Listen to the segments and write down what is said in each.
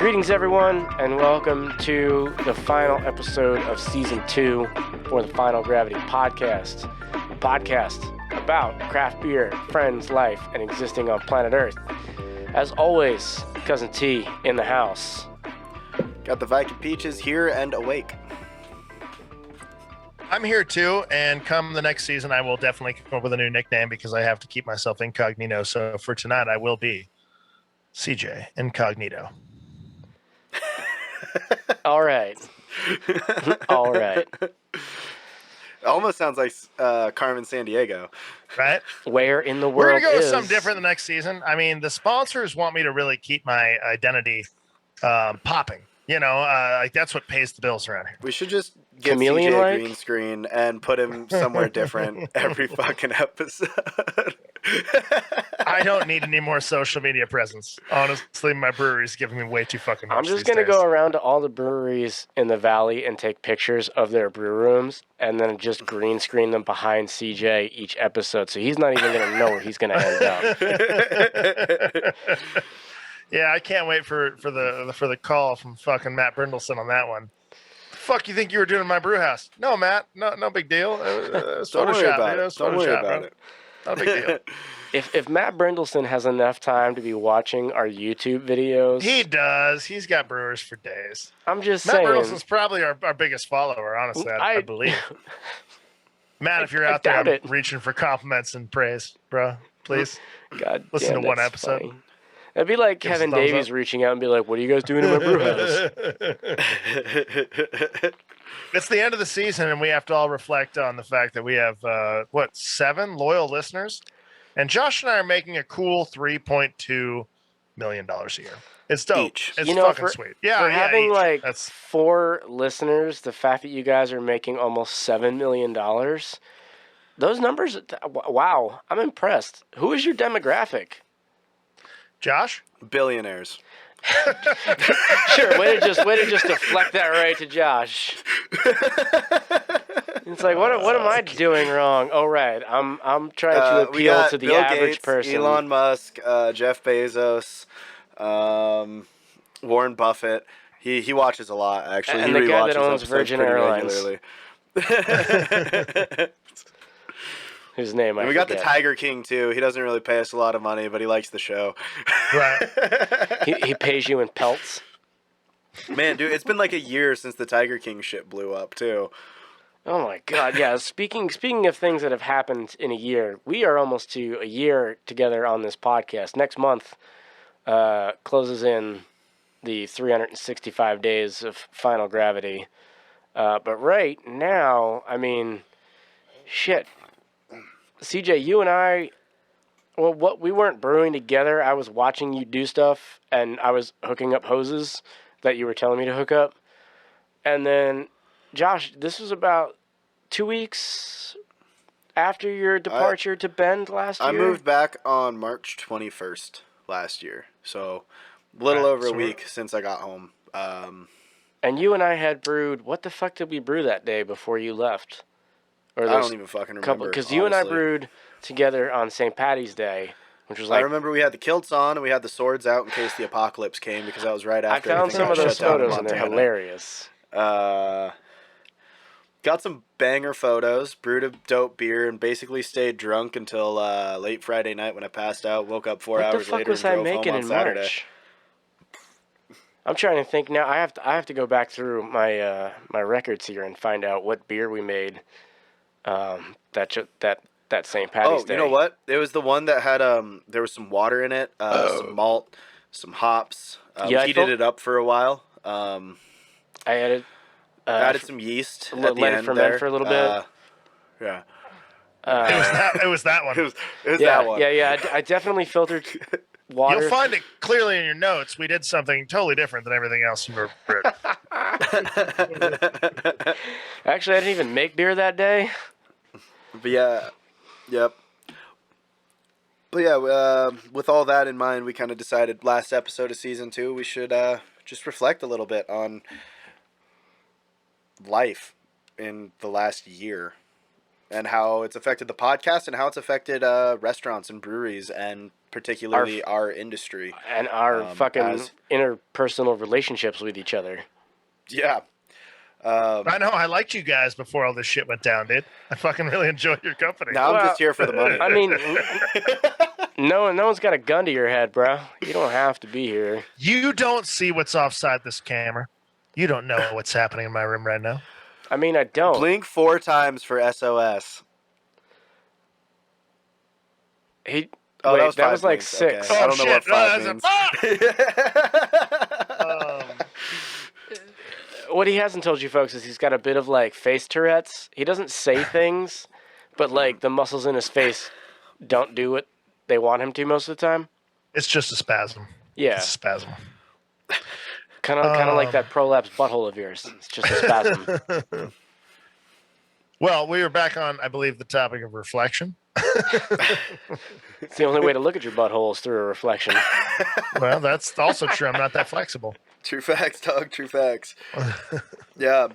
Greetings, everyone, and welcome to the final episode of Season 2 for the Final Gravity Podcast. A podcast about craft beer, friends, life, and existing on planet Earth. As always, Cousin T in the house. Got the Viking Peaches here and awake. I'm here too, and come the next season, I will definitely come up with a new nickname because I have to keep myself incognito. So for tonight, I will be CJ Incognito. All right. All right. It almost sounds like Carmen Sandiego. Right? Where in the We're world going to go with is... something different the next season. I mean, the sponsors want me to really keep my identity popping. You know, like that's what pays the bills around here. We should just get Chameleon CJ like? green screen and put him somewhere different every fucking episode. I don't need any more social media presence. Honestly, my brewery's giving me way too fucking much. I'm just going to go around to all the breweries in the valley and take pictures of their brew rooms and then just green screen them behind CJ each episode. So he's not even going to know where he's going to end up. Yeah, I can't wait for the call from fucking Matt Brindleson on that one. The fuck you think you were doing in my brew house? No, Matt, no big deal. It was Don't worry Photoshop. about it. Don't worry about it. No big deal. If Matt Brindleson has enough time to be watching our YouTube videos... He does. He's got brewers for days. I'm just Matt saying... Brindleson's probably our biggest follower, honestly, I believe. Matt, if you're out there reaching for compliments and praise, bro, please God listen damn, to one that's episode. funny. It'd be like Give us Kevin a thumbs Davies up. reaching out and be like, what are you guys doing in my brew house? It's the end of the season, and we have to all reflect on the fact that we have, 7 loyal listeners? And Josh and I are making a cool $3.2 million a year. It's dope. Each. It's You know, fucking for- sweet. Yeah, For having each. like That's 4 listeners, the fact that you guys are making almost $7 million, those numbers, wow, I'm impressed. Who is your demographic? Josh? Billionaires. Sure, way to just deflect that right to Josh. It's like, what am I doing wrong? Oh, right, I'm trying to We appeal got to the Bill average Gates, person. Elon Musk, Jeff Bezos, Warren Buffett. He watches a lot, actually. And he the guy that rewatches owns episodes Virgin pretty Airlines. regularly. Whose name I And we got the forget. Tiger King, too. He doesn't really pay us a lot of money, but he likes the show. Right. He pays you in pelts. Man, dude, it's been like a year since the Tiger King shit blew up, too. Oh my God! Yeah. Speaking of things that have happened in a year, we are almost to a year together on this podcast. Next month closes in the 365 days of Final Gravity. But right now, I mean, shit. CJ, you and I, well, we weren't brewing together. I was watching you do stuff, and I was hooking up hoses that you were telling me to hook up. And then, Josh, this was about 2 weeks after your departure to Bend last year? I moved back on March 21st last year, so a little over a week since I got home. And you and I had brewed, what the fuck did we brew that day before you left? Or I don't even fucking remember. Because you and I brewed together on St. Patty's Day, which was like... I remember we had the kilts on and we had the swords out in case the apocalypse came, because that was right I after found everything some got of those shut down in photos and they're Montana. hilarious. Got some banger photos, brewed a dope beer, and basically stayed drunk until late Friday night when I passed out. Woke up 4 hours later and drove home on Saturday. March? I'm trying to think now. I have to go back through my my records here and find out what beer we made that St. Patty's Day. You know what? It was the one that had there was some water in it, some malt, some hops. We heated it up for a while. I added some yeast at the let it end ferment there for a little bit. Yeah. It was that one. It was Yeah, that one. yeah. I definitely filtered water. You'll find it clearly in your notes. We did something totally different than everything else you were brewed. Actually, I didn't even make beer that day. But yeah, yep. But yeah, with all that in mind, we kind of decided last episode of season 2 we should just reflect a little bit on life in the last year and how it's affected the podcast and how it's affected restaurants and breweries and particularly our industry. And our fucking as- interpersonal relationships with each other. Yeah. I know. I liked you guys before all this shit went down, dude. I fucking really enjoyed your company. Now I'm Well, just here for the money. I mean, no one's got a gun to your head, bro. You don't have to be here. You don't see what's offside this camera. You don't know what's happening in my room right now. I mean, I don't. Blink 4 times for SOS. He. Oh, wait, that was, that 5 was like blinks. 6. Okay. I don't know what 5 means. What he hasn't told you folks is he's got a bit of like face Tourette's. He doesn't say things, but like the muscles in his face don't do what they want him to most of the time. It's just a spasm. Yeah, It's a spasm. kind of like that prolapse butthole of yours. It's just a spasm. Well, we were back on, I believe, the topic of reflection. It's the only way to look at your butthole is through a reflection. Well, that's also true. I'm not that flexible. True facts, dog. True facts. Yeah.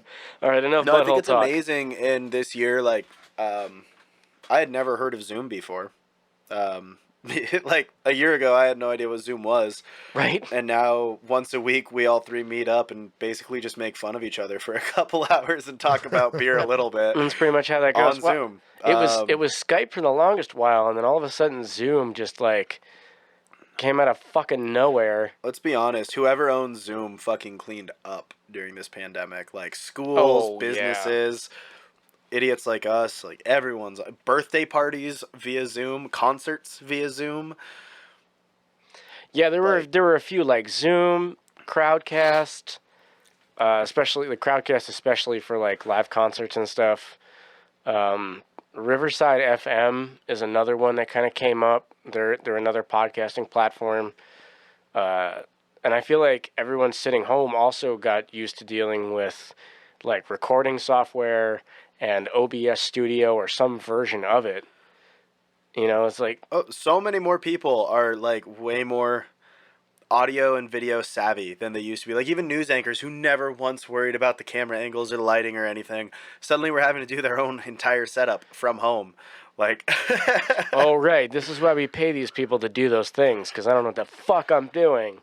All right, enough No, I think butthole it's talk. amazing in this year. Like, I had never heard of Zoom before. Like a year ago, I had no idea what Zoom was. Right? And now, once a week, we all three meet up and basically just make fun of each other for a couple hours and talk about beer a little bit That's pretty much how that on goes. Well, Zoom. It was Skype for the longest while, and then all of a sudden Zoom just like came out of fucking nowhere. Let's be honest. Whoever owns Zoom fucking cleaned up during this pandemic. Like schools, Oh, yeah. businesses, idiots like us, like everyone's birthday parties via Zoom, concerts via Zoom. Yeah, there were a few like Zoom, Crowdcast, especially the Crowdcast, especially for like live concerts and stuff. Riverside FM is another one that kind of came up. They're another podcasting platform, and I feel like everyone sitting home also got used to dealing with like recording software and OBS Studio or some version of it. You know, it's like Oh, so many more people are like way more audio and video savvy than they used to be. Like even news anchors who never once worried about the camera angles or the lighting or anything, suddenly were having to do their own entire setup from home. Like, oh, right. This is why we pay these people to do those things, because I don't know what the fuck I'm doing.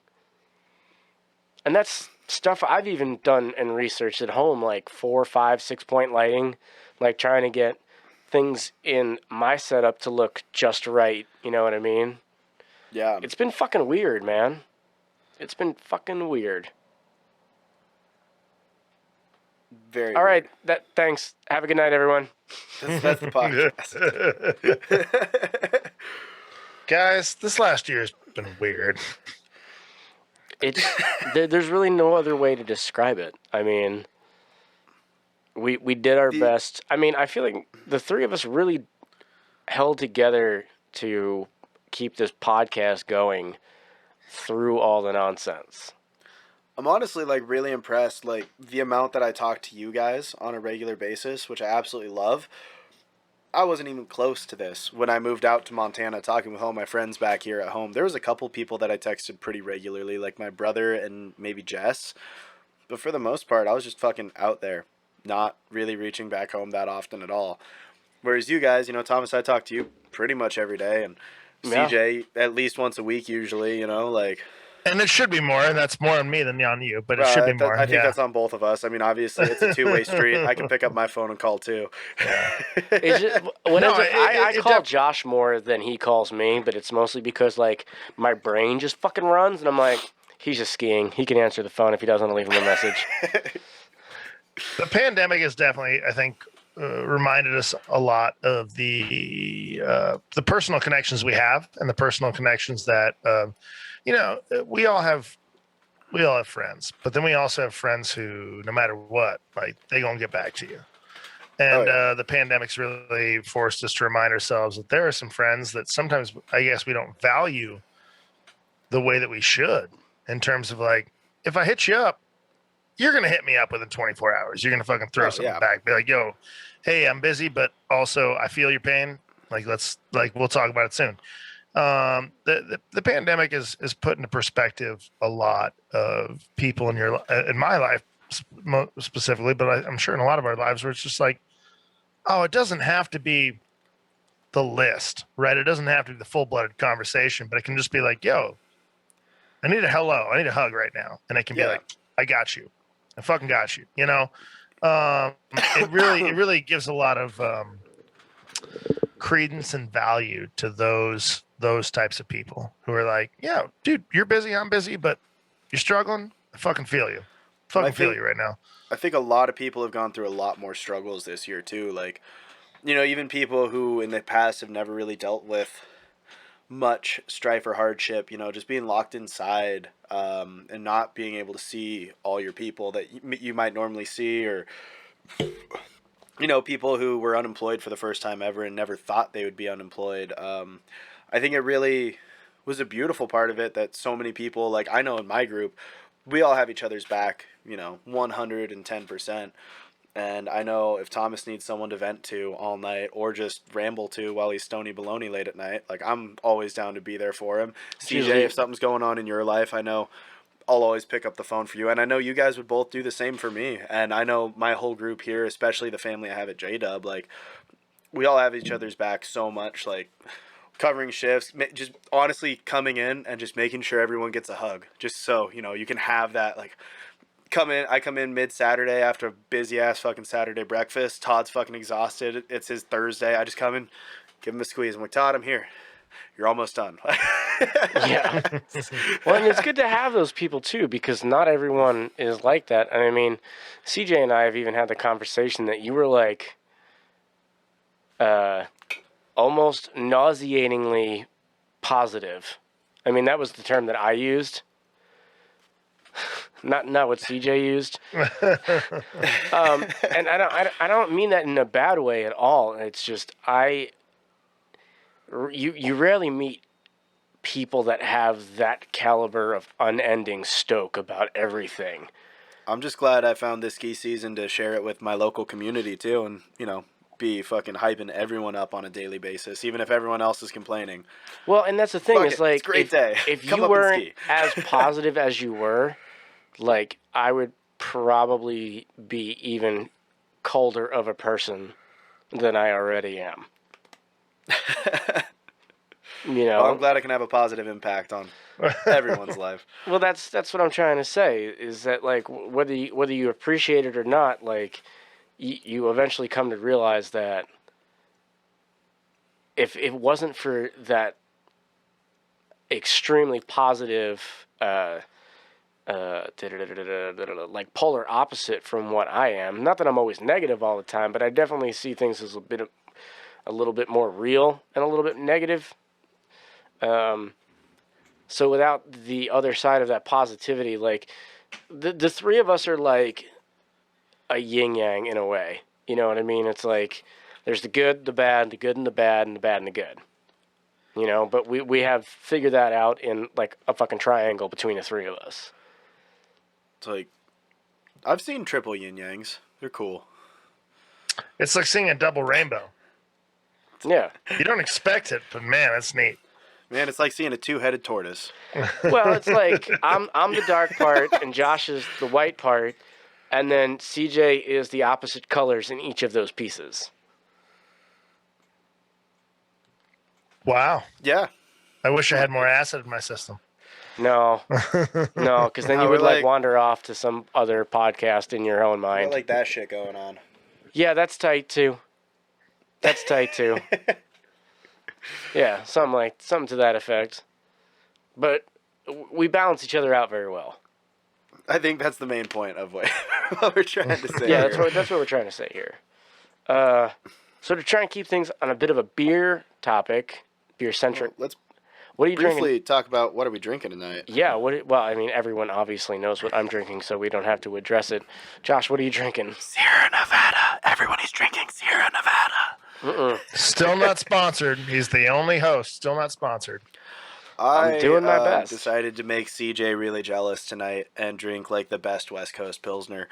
And that's stuff I've even done and researched at home, like 4, 5, 6-point lighting, like trying to get things in my setup to look just right. You know what I mean? yeah, It's been fucking weird, man. It's been fucking weird. very. All right. Thanks. Have a good night, everyone. That's the podcast. Guys, this last year has been weird. There's really no other way to describe it. I mean, we did our best. I mean, I feel like the three of us really held together to keep this podcast going through all the nonsense. I'm honestly like really impressed. Like the amount that I talk to you guys on a regular basis, which I absolutely love. I wasn't even close to this when I moved out to Montana, talking with all my friends back here at home. There was a couple people that I texted pretty regularly, like my brother and maybe Jess. But for the most part, I was just fucking out there, not really reaching back home that often at all. Whereas you guys, you know, Thomas, I talk to you pretty much every day, and Yeah. CJ at least once a week usually, you know, like. And it should be more, and that's more on me than on you, but it Well, should be more. I think yeah. that's on both of us. I mean, obviously, it's a two-way street. I can pick up my phone and call too. It's just, what No, ends up, I it call def- Josh more than he calls me, but it's mostly because like my brain just fucking runs, and I'm like, he's just skiing. He can answer the phone if he doesn't want to leave him a message. The pandemic has definitely, I think, reminded us a lot of the personal connections we have, and the personal connections that we all have friends, but then we also have friends who, no matter what, like they gonna get back to you. And the pandemic's really forced us to remind ourselves that there are some friends that sometimes I guess we don't value the way that we should, in terms of like, if I hit you up, you're going to hit me up within 24 hours. You're going to fucking throw something back. Be like, yo, hey, I'm busy, but also I feel your pain. Like, we'll talk about it soon. The pandemic is put into perspective a lot of people in my life specifically, but I'm sure in a lot of our lives where it's just like, oh, it doesn't have to be the list, right? It doesn't have to be the full-blooded conversation, but it can just be like, yo, I need a hello. I need a hug right now. And it can be Yeah. like, I got you. I fucking got you. You know, it really gives a lot of credence and value to those types of people who are like, yeah, dude, you're busy. I'm busy, but you're struggling. I fucking feel you. And Fucking feel you right now. I think a lot of people have gone through a lot more struggles this year too. Like, even people who in the past have never really dealt with much strife or hardship, just being locked inside, and not being able to see all your people that you might normally see, or people who were unemployed for the first time ever and never thought they would be unemployed. I think it really was a beautiful part of it that so many people, like I know in my group, we all have each other's back, 110%. And I know if Thomas needs someone to vent to all night or just ramble to while he's stony baloney late at night, like I'm always down to be there for him. CJ, if something's going on in your life, I know I'll always pick up the phone for you. And I know you guys would both do the same for me. And I know my whole group here, especially the family I have at J-Dub, like we all have each other's back so much, like covering shifts, just honestly coming in and just making sure everyone gets a hug, just so, you can have that, like, I come in mid-Saturday after a busy-ass fucking Saturday breakfast. Todd's fucking exhausted. It's his Thursday. I just come in, give him a squeeze. I'm like, Todd, I'm here. You're almost done. Yeah. Well, and it's good to have those people, too, because not everyone is like that. And I mean, CJ and I have even had the conversation that you were, like, almost nauseatingly positive. I mean, that was the term that I used. Not what CJ used. And I don't mean that in a bad way at all. It's just you rarely meet people that have that caliber of unending stoke about everything. I'm just glad I found this ski season to share it with my local community too, and be fucking hyping everyone up on a daily basis, even if everyone else is complaining. Well, and that's the thing. Fuck is it, like, it's a great day. If Come you up and weren't ski. as positive as you were, like, I would probably be even colder of a person than I already am. Well, I'm glad I can have a positive impact on everyone's life. Well, that's what I'm trying to say, is that, like, whether you appreciate it or not, like, you eventually come to realize that if it wasn't for that extremely positive, like, polar opposite from what I am, not that I'm always negative all the time, but I definitely see things as a little bit more real and a little bit negative. So without the other side of that positivity, like, the three of us are like a yin yang in a way. You know what I mean? It's like there's the good, the bad, the good and the bad, and the bad and the good. But we have figured that out in, like, a fucking triangle between the three of us. It's like, I've seen triple yin yangs. They're cool. It's like seeing a double rainbow. Yeah. You don't expect it, but man, that's neat. Man, it's like seeing a two-headed tortoise. Well, it's like I'm the dark part and Josh is the white part, and then CJ is the opposite colors in each of those pieces. Wow. Yeah. I wish I had more acid in my system. No, because then you would like wander off to some other podcast in your own mind. Like that shit going on. Yeah, that's tight too. Yeah, something to that effect. But we balance each other out very well. I think that's the main point of what we're trying to say. Yeah, that's what we're trying to say here. So to try and keep things on a bit of a beer topic, beer centric. Let's What are you briefly drinking? talk about what are we drinking tonight. Yeah, well, I mean, everyone obviously knows what I'm drinking, so we don't have to address it. Josh, what are you drinking? Sierra Nevada. Everyone is drinking Sierra Nevada. Still not sponsored. He's the only host. Still not sponsored. I'm doing my best. Decided to make CJ really jealous tonight and drink like the best West Coast Pilsner.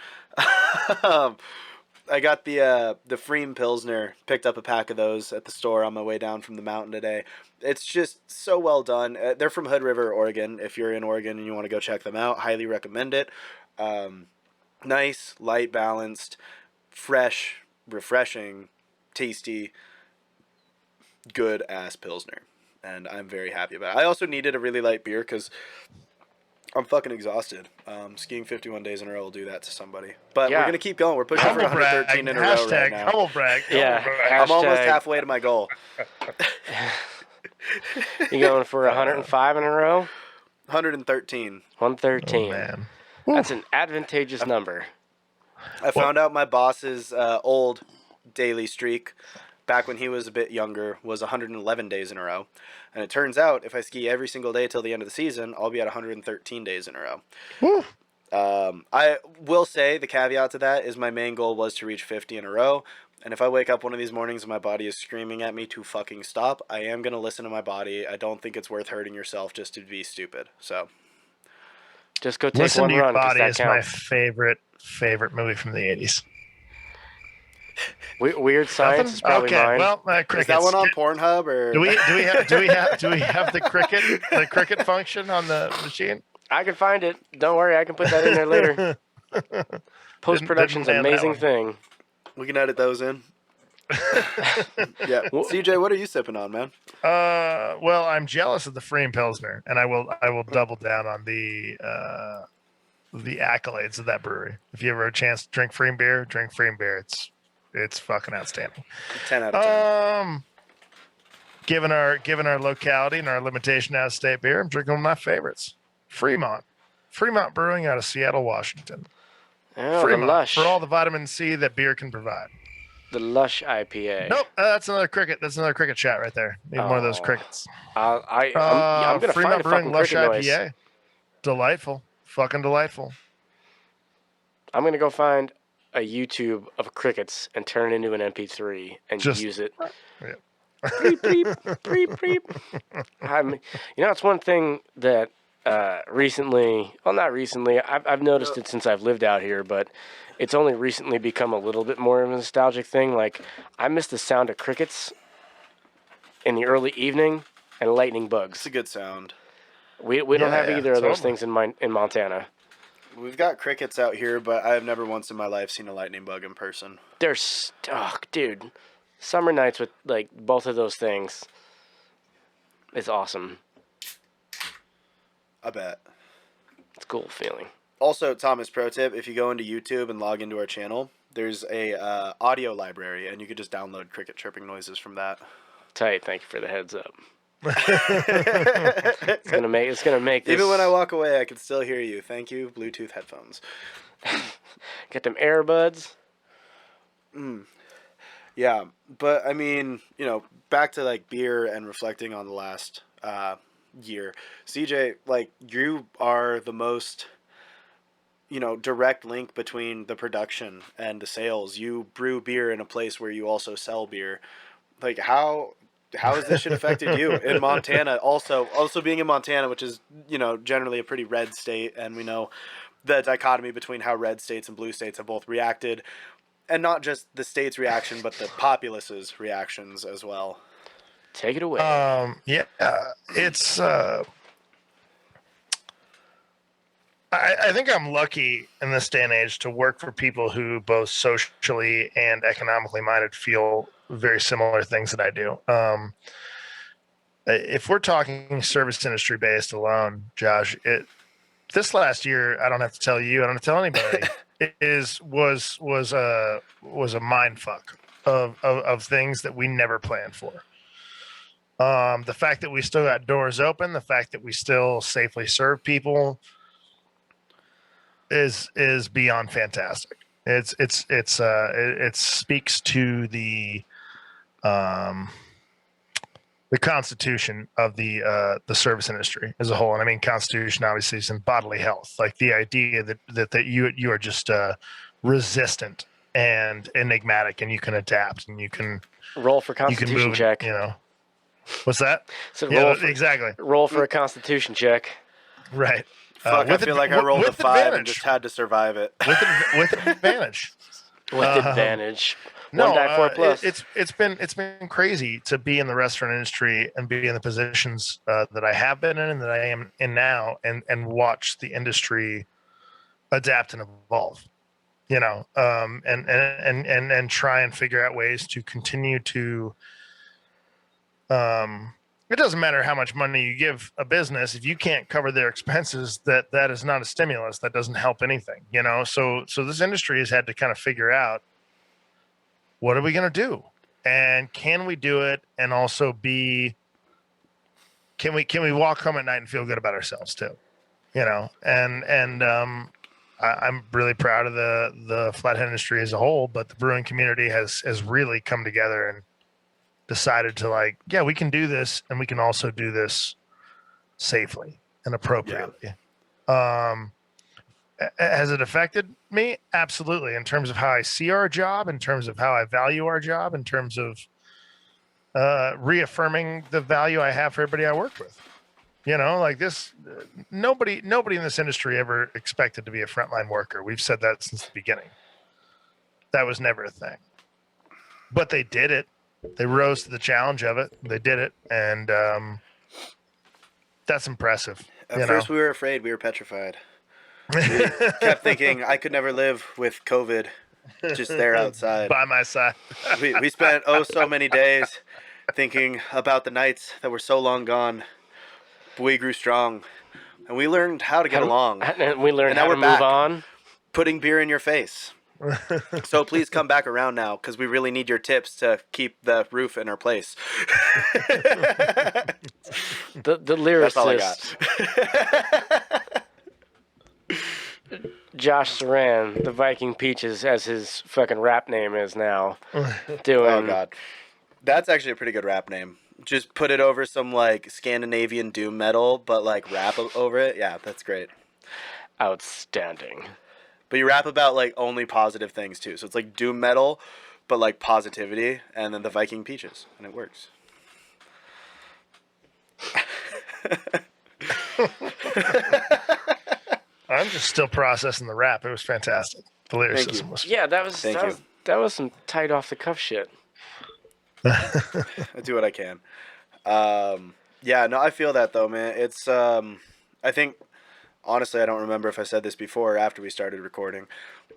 I got the Freem Pilsner, picked up a pack of those at the store on my way down from the mountain today. It's just so well done. They're from Hood River, Oregon. If you're in Oregon and you want to go check them out, highly recommend it. Nice, light, balanced, fresh, refreshing, tasty, good ass Pilsner. And I'm very happy about it. I also needed a really light beer because I'm fucking exhausted. Skiing 51 days in a row will do that to somebody. But we're Yeah. going to keep going. We're pushing for Humble brag. 113 in a row right Hashtag now. humble brag. Yeah. Humble brag. I'm almost Hashtag- halfway to my goal. You going for 105 in a row? 113. 113. Oh, man. That's an advantageous number. I found out my boss's old daily streak back when he was a bit younger was 111 days in a row. And it turns out if I ski every single day till the end of the season, I'll be at 113 days in a row. Woo. I will say the caveat to that is my main goal was to reach 50 in a row. And if I wake up one of these mornings and my body is screaming at me to fucking stop, I am going to listen to my body. I don't think it's worth hurting yourself just to be stupid. So Just go take Listen one to Your run, 'cause Body that is my counts. favorite movie from the 80s. Weird Science Nothing? is probably okay, mine. well, is crickets. that one on Pornhub or Do we have the cricket function on the machine? I can find it. Don't worry, I can put that in there later. Post-production's an Didn't land that amazing one. thing. we can edit those in? Yeah. CJ, what are you sipping on, man? Well, I'm jealous of the Freem Pilsner, and I will double down on the accolades of that brewery. If you ever have a chance to drink Freem beer, drink Freem beer. It's fucking outstanding. 10 out of 10. Given our locality and our limitation out of state beer, I'm drinking one of my favorites, Fremont Brewing out of Seattle, Washington. Oh, the Fremont, Lush. for all the vitamin C that beer can provide. The Lush IPA. Nope, that's another cricket. That's another cricket chat right there. Need more of those Oh. crickets. I'm going to find Fremont a Brewing fucking Lush cricket noise. IPA. Delightful. Fucking delightful. I'm going to go find a YouTube of crickets and turn it into an MP3 and Just- use it. Yeah. Preep, preep, preep, preep. It's one thing that recently, well, not recently, I've noticed it since I've lived out here, but it's only recently become a little bit more of a nostalgic thing. Like, I miss the sound of crickets in the early evening and lightning It's bugs. a good sound. We don't have Yeah, either of those totally. things in Montana. We've got crickets out here, but I have never once in my life seen a lightning bug in person. They're dude. Summer nights with like both of those things is awesome. I bet. It's a cool feeling. Also, Thomas, pro tip, if you go into YouTube and log into our channel, there's a audio library, and you could just download cricket chirping noises from that. Tight. Thank you for the heads up. It's gonna make this. Even when I walk away, I can still hear you. Thank you, Bluetooth headphones. Get them earbuds. Yeah, but I mean, back to like beer and reflecting on the last year. CJ, like you are the most, direct link between the production and the sales. You brew beer in a place where you also sell beer. Like how has this shit affected you in Montana? Also being in Montana, which is, generally a pretty red state, and we know the dichotomy between how red states and blue states have both reacted. And not just the state's reaction, but the populace's reactions as well. Take it away. Yeah, it's. I think I'm lucky in this day and age to work for people who both socially and economically minded feel very similar things that I do. If we're talking service industry based alone, Josh, this last year, I don't have to tell you, I don't have to tell anybody. was a mind fuck of things that we never planned for. The fact that we still got doors open, the fact that we still safely serve people is beyond fantastic. It speaks to the constitution of the service industry as a whole. And I mean, constitution obviously is in bodily health, like the idea that you are just resistant and enigmatic, and you can adapt and you can Roll for Constitution move, check. What's that? So Exactly. Roll for a Constitution check. Right. Fuck, I feel like I rolled a 5 and advantage. just had to survive it. with advantage. With advantage. No, 1 die 4 plus. it's been crazy to be in the restaurant industry and be in the positions that I have been in and that I am in now, and watch the industry adapt and evolve. and try and figure out ways to continue to. It doesn't matter how much money you give a business if you can't cover their expenses. That is not a stimulus. That doesn't help anything. So this industry has had to kind of figure out what are we going to do, and can we do it, and also can we walk home at night and feel good about ourselves too. I'm really proud of the flathead industry as a whole, but the brewing community has really come together and decided to we can do this, and we can also do this safely and appropriately. Yeah. Has it affected me? Absolutely. In terms of how I see our job, in terms of how I value our job, in terms of reaffirming the value I have for everybody I work with. This, nobody in this industry ever expected to be a frontline worker. We've said that since the beginning. That was never a thing. But they did it. They rose to the challenge of it. They did it. And that's impressive. At first we were afraid. We were petrified. We kept thinking I could never live with COVID just there outside. By my side. we spent so many days thinking about the nights that were so long gone. But we grew strong, and we learned how to get along. And we learned how to move on. Putting beer in your face. So please come back around now, because we really need your tips to keep the roof in our place. The lyricist. That's all I got. Josh Saran, the Viking Peaches, as his fucking rap name is now. Doing. Oh, God. That's actually a pretty good rap name. Just put it over some, Scandinavian doom metal, but, rap over it. Yeah, that's great. Outstanding. But you rap about, only positive things, too. So it's, doom metal, but, positivity, and then the Viking Peaches. And it works. I'm just still processing the rap. It was fantastic. The lyricism was... Yeah, that was some tight off-the-cuff shit. I do what I can. Yeah, no, I feel that though, man. It's I think honestly, I don't remember if I said this before or after we started recording,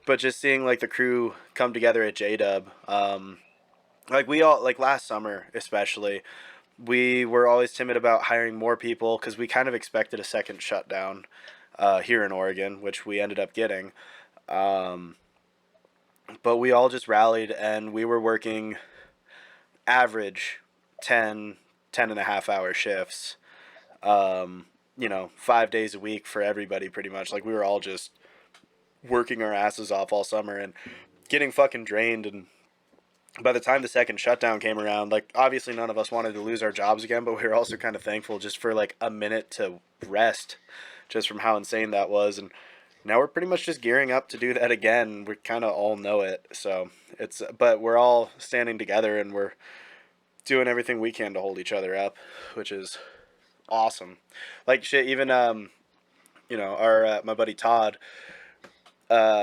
but just seeing the crew come together at J-Dub, we all last summer especially, we were always timid about hiring more people because we kind of expected a second shutdown here in Oregon, which we ended up getting. But we all just rallied and we were working average 10 and a half hour shifts, 5 days a week for everybody pretty much. We were all just working our asses off all summer and getting fucking drained. And by the time the second shutdown came around, obviously none of us wanted to lose our jobs again, but we were also kind of thankful just for a minute to rest just from how insane that was. And now we're pretty much just gearing up to do that again. We kind of all know it. So but we're all standing together and we're doing everything we can to hold each other up, which is awesome. Even, our, my buddy Todd,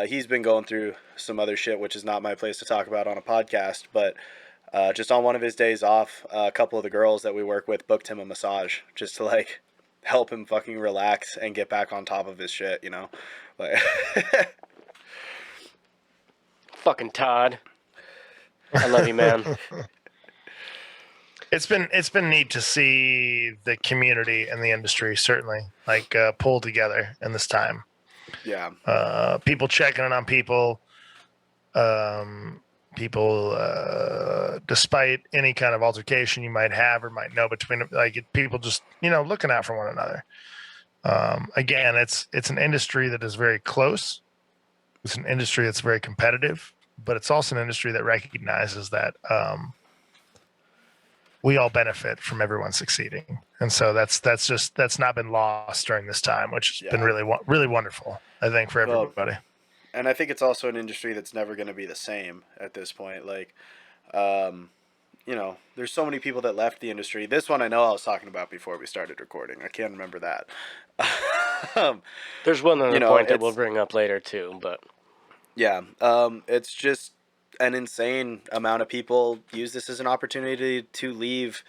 he's been going through some other shit, which is not my place to talk about on a podcast, but, just on one of his days off, a couple of the girls that we work with booked him a massage just to help him fucking relax and get back on top of his shit, Fucking Todd. I love you, man. It's been neat to see the community and the industry certainly pull together in this time. Yeah. People checking in on people. Despite any kind of altercation you might have or might know between people just looking out for one another. Again, it's an industry that is very close. It's an industry that's very competitive, but it's also an industry that recognizes that we all benefit from everyone succeeding, and so that's not been lost during this time, which has been really wonderful, I think, for everybody. And I think it's also an industry that's never going to be the same at this point. There's so many people that left the industry. This one I know I was talking about before we started recording. I can't remember that. There's one other point that we'll bring up later too, but yeah, it's just an insane amount of people use this as an opportunity to leave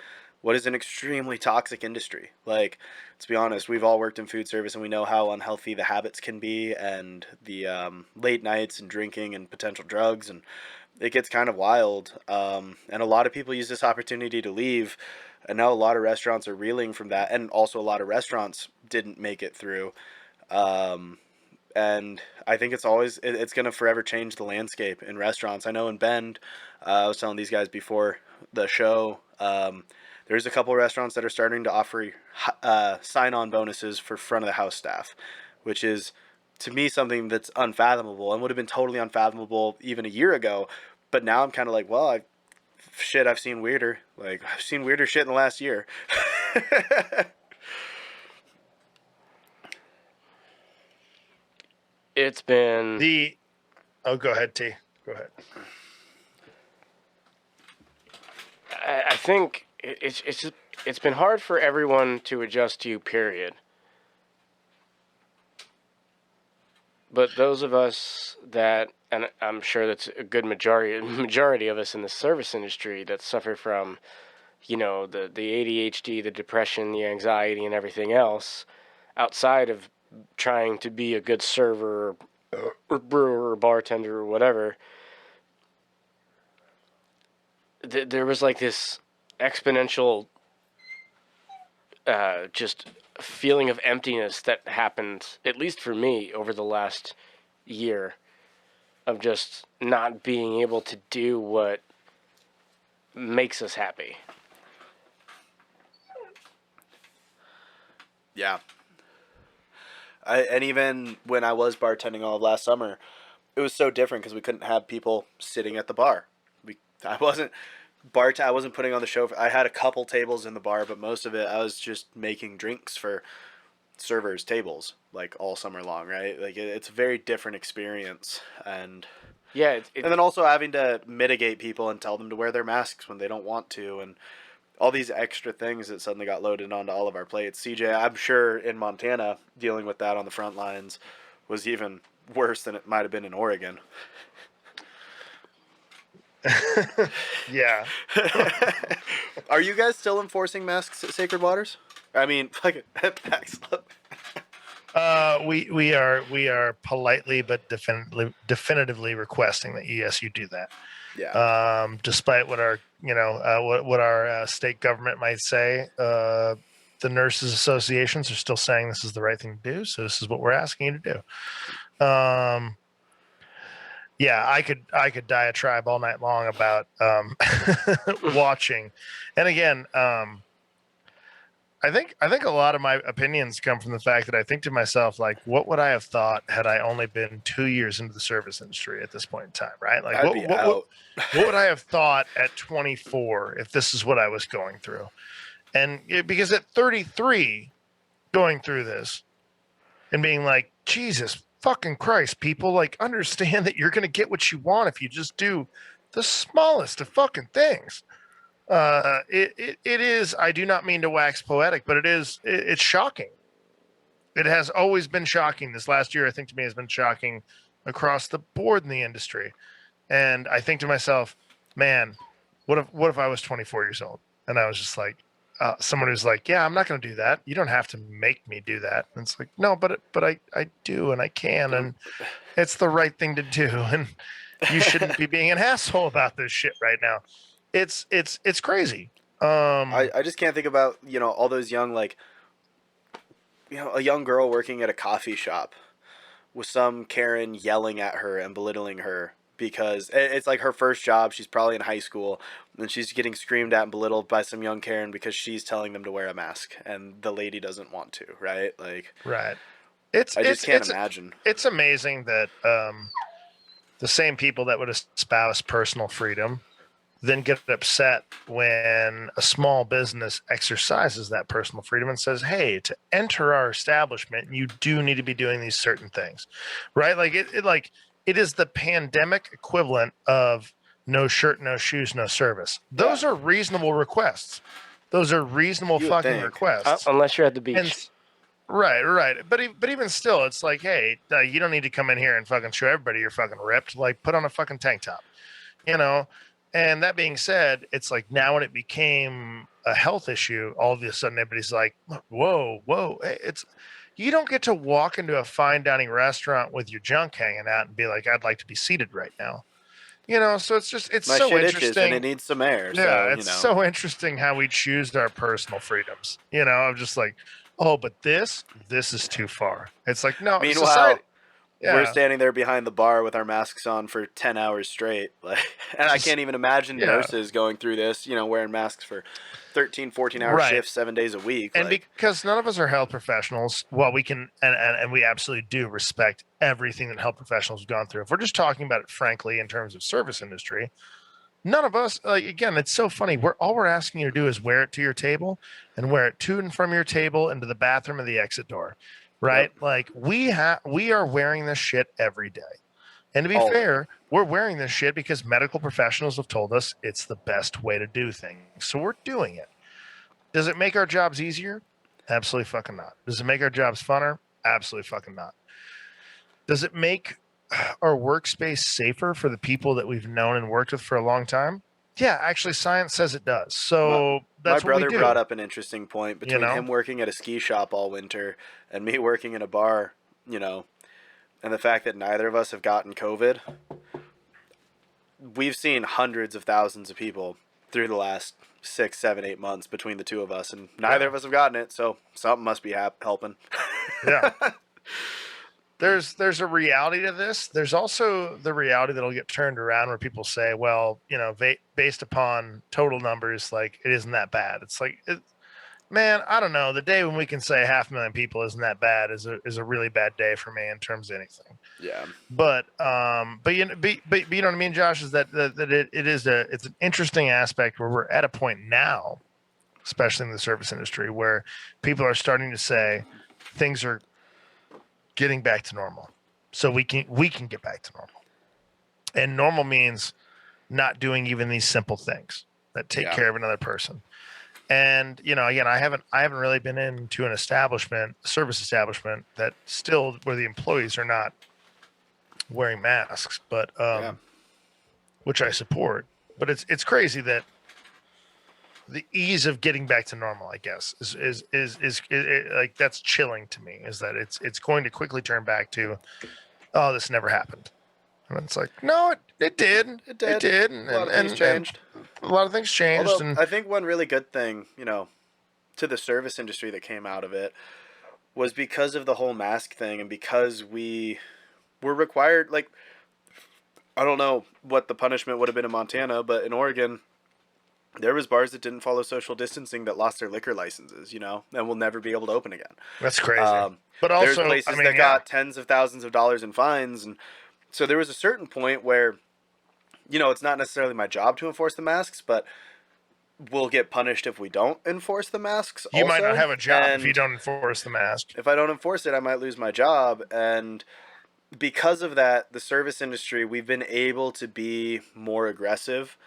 what is an extremely toxic industry. Like, to be honest, we've all worked in food service and we know how unhealthy the habits can be, and the late nights and drinking and potential drugs, and it gets kind of wild. And a lot of people use this opportunity to leave. And now a lot of restaurants are reeling from that, and also a lot of restaurants didn't make it through. Um, and I think it's going to forever change the landscape in restaurants. I know in Bend, I was telling these guys before the show, there's a couple restaurants that are starting to offer sign-on bonuses for front of the house staff, which is to me something that's unfathomable and would have been totally unfathomable even a year ago. But now I'm kind of like, well, I've seen weirder. Like, I've seen weirder shit in the last year. It's been go ahead, T. Go ahead. I think it's been hard for everyone to adjust to, period. But those of us that, and I'm sure that's a good majority of us in the service industry that suffer from, the ADHD, the depression, the anxiety, and everything else, outside of trying to be a good server or brewer or bartender or whatever, there was like this exponential just feeling of emptiness that happened, at least for me, over the last year, of just not being able to do what makes us happy. Yeah. And even when I was bartending all of last summer, it was so different because we couldn't have people sitting at the bar. I wasn't I wasn't putting on the show. I had a couple tables in the bar, but most of it I was just making drinks for servers' tables, like all summer long, right? Like it's a very different experience, and Yeah, and then also having to mitigate people and tell them to wear their masks when they don't want to, and all these extra things that suddenly got loaded onto all of our plates. CJ, I'm sure in Montana, dealing with that on the front lines was even worse than it might have been in Oregon. Yeah. Are you guys still enforcing masks at Sacred Waters? I mean, like at Backslip. We are politely but definitively requesting that yes, you do that. Yeah. Despite what our what our state government might say, the nurses associations are still saying this is the right thing to do. So this is what we're asking you to do. Yeah, I could diatribe all night long about watching, and again, I think a lot of my opinions come from the fact that I think to myself, like, what would I have thought had I only been 2 years into the service industry at this point in time, right? Like, I'd be out. what would I have thought at 24 if this is what I was going through? And because at 33, going through this and being like, Jesus fucking Christ, people, like, understand that you're going to get what you want if you just do the smallest of fucking things. It is, I do not mean to wax poetic, but it's shocking. It has always been shocking. This last year, I think, to me, has been shocking across the board in the industry. And I think to myself, man, what if I was 24 years old and I was just like, someone who's like, yeah, I'm not going to do that. You don't have to make me do that. And it's like, no, but I do, and I can, and it's the right thing to do. And you shouldn't be being an asshole about this shit right now. It's crazy. I just can't think about, all those young, like, a young girl working at a coffee shop with some Karen yelling at her and belittling her because it's like her first job. She's probably in high school, and she's getting screamed at and belittled by some young Karen because she's telling them to wear a mask and the lady doesn't want to, right? Like, right. I just can't imagine. It's amazing that the same people that would espouse personal freedom then get upset when a small business exercises that personal freedom and says, hey, to enter our establishment, you do need to be doing these certain things, right? Like it is the pandemic equivalent of no shirt, no shoes, no service. Those are reasonable requests. Those are reasonable fucking requests. Unless you're at the beach. And, right. But even still, it's like, hey, you don't need to come in here and fucking show everybody you're fucking ripped. Like, put on a fucking tank top, And that being said, it's like now when it became a health issue, all of a sudden everybody's like, whoa, whoa. It's you don't get to walk into a fine dining restaurant with your junk hanging out and be like, I'd like to be seated right now. So it's My so shit itches and it interesting. needs some air. So, Yeah, it's so interesting how we choose our personal freedoms. I'm just like, oh, but this is too far. It's like, no, society. Meanwhile, we're Yeah, standing there behind the bar with our masks on for 10 hours straight. Like, and I just can't even imagine yeah, nurses going through this, wearing masks for 13, 14-hour right. shifts, 7 days a week. And Like, because none of us are health professionals, while we can and we absolutely do respect everything that health professionals have gone through. If we're just talking about it frankly in terms of service industry, none of us, like, again, it's so funny. We're asking you to do is wear it to your table and wear it to and from your table into the bathroom and the exit door. Right? yep, Like we are wearing this shit every day. And to be all day. fair, we're wearing this shit because medical professionals have told us it's the best way to do things. So we're doing it. Does it make our jobs easier? Absolutely fucking not. Does it make our jobs funner? Absolutely fucking not. Does it make our workspace safer for the people that we've known and worked with for a long time? Yeah, actually, science says it does. My, So my that's what we brother brought do. up an interesting point You between know, him working at a ski shop all winter and me working in a bar, and the fact that neither of us have gotten COVID. We've seen hundreds of thousands of people through the last 6, 7, 8 months between the two of us, and neither yeah, of us have gotten it, so something must be helping. yeah. There's a reality to this. There's also the reality that'll get turned around where people say, well, based upon total numbers, like it isn't that bad. It's like, man, I don't know. The day when we can say 500,000 people isn't that bad is a really bad day for me in terms of anything. Yeah. But you know what I mean, Josh, is that it's an interesting aspect where we're at a point now, especially in the service industry, where people are starting to say things are getting back to normal, so we can get back to normal, and normal means not doing even these simple things that take Yeah. care of another person. And again, I haven't really been into an service establishment that still where the employees are not wearing masks, but Yeah. which I support. But it's crazy that the ease of getting back to normal, I guess, is like that's chilling to me. Is that it's going to quickly turn back to, oh, this never happened, and it's like, no, it did, It it did. did, A lot of things and changed. a lot of things changed, Although and I think one really good thing, to the service industry that came out of it was because of the whole mask thing and because we were required, like, I don't know what the punishment would have been in Montana, but in Oregon, there was bars that didn't follow social distancing that lost their liquor licenses, and will never be able to open again. that's crazy. Um, But there's also, I places mean, that yeah, got tens of thousands of dollars in fines, and so there was a certain point where, it's not necessarily my job to enforce the masks, but we'll get punished if we don't enforce the masks you might not also. have a job if you And don't enforce the mask. if I don't enforce it, I might lose my job. And because of that, the service industry, we've been able to be more aggressive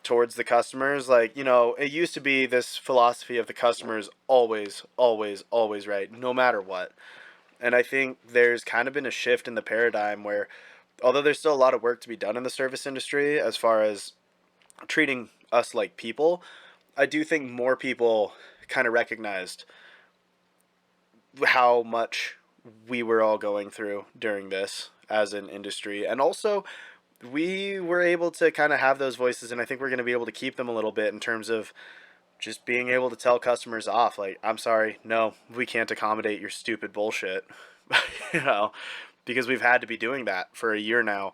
towards the customers. Like, it used to be this philosophy of the customers always, always, always right, no matter what. And I think there's kind of been a shift in the paradigm where, although there's still a lot of work to be done in the service industry as far as treating us like people, I do think more people kind of recognized how much we were all going through during this as an industry. And also, we were able to kind of have those voices, and I think we're going to be able to keep them a little bit in terms of just being able to tell customers off, like, I'm sorry, no, we can't accommodate your stupid bullshit, you know, because we've had to be doing that for a year now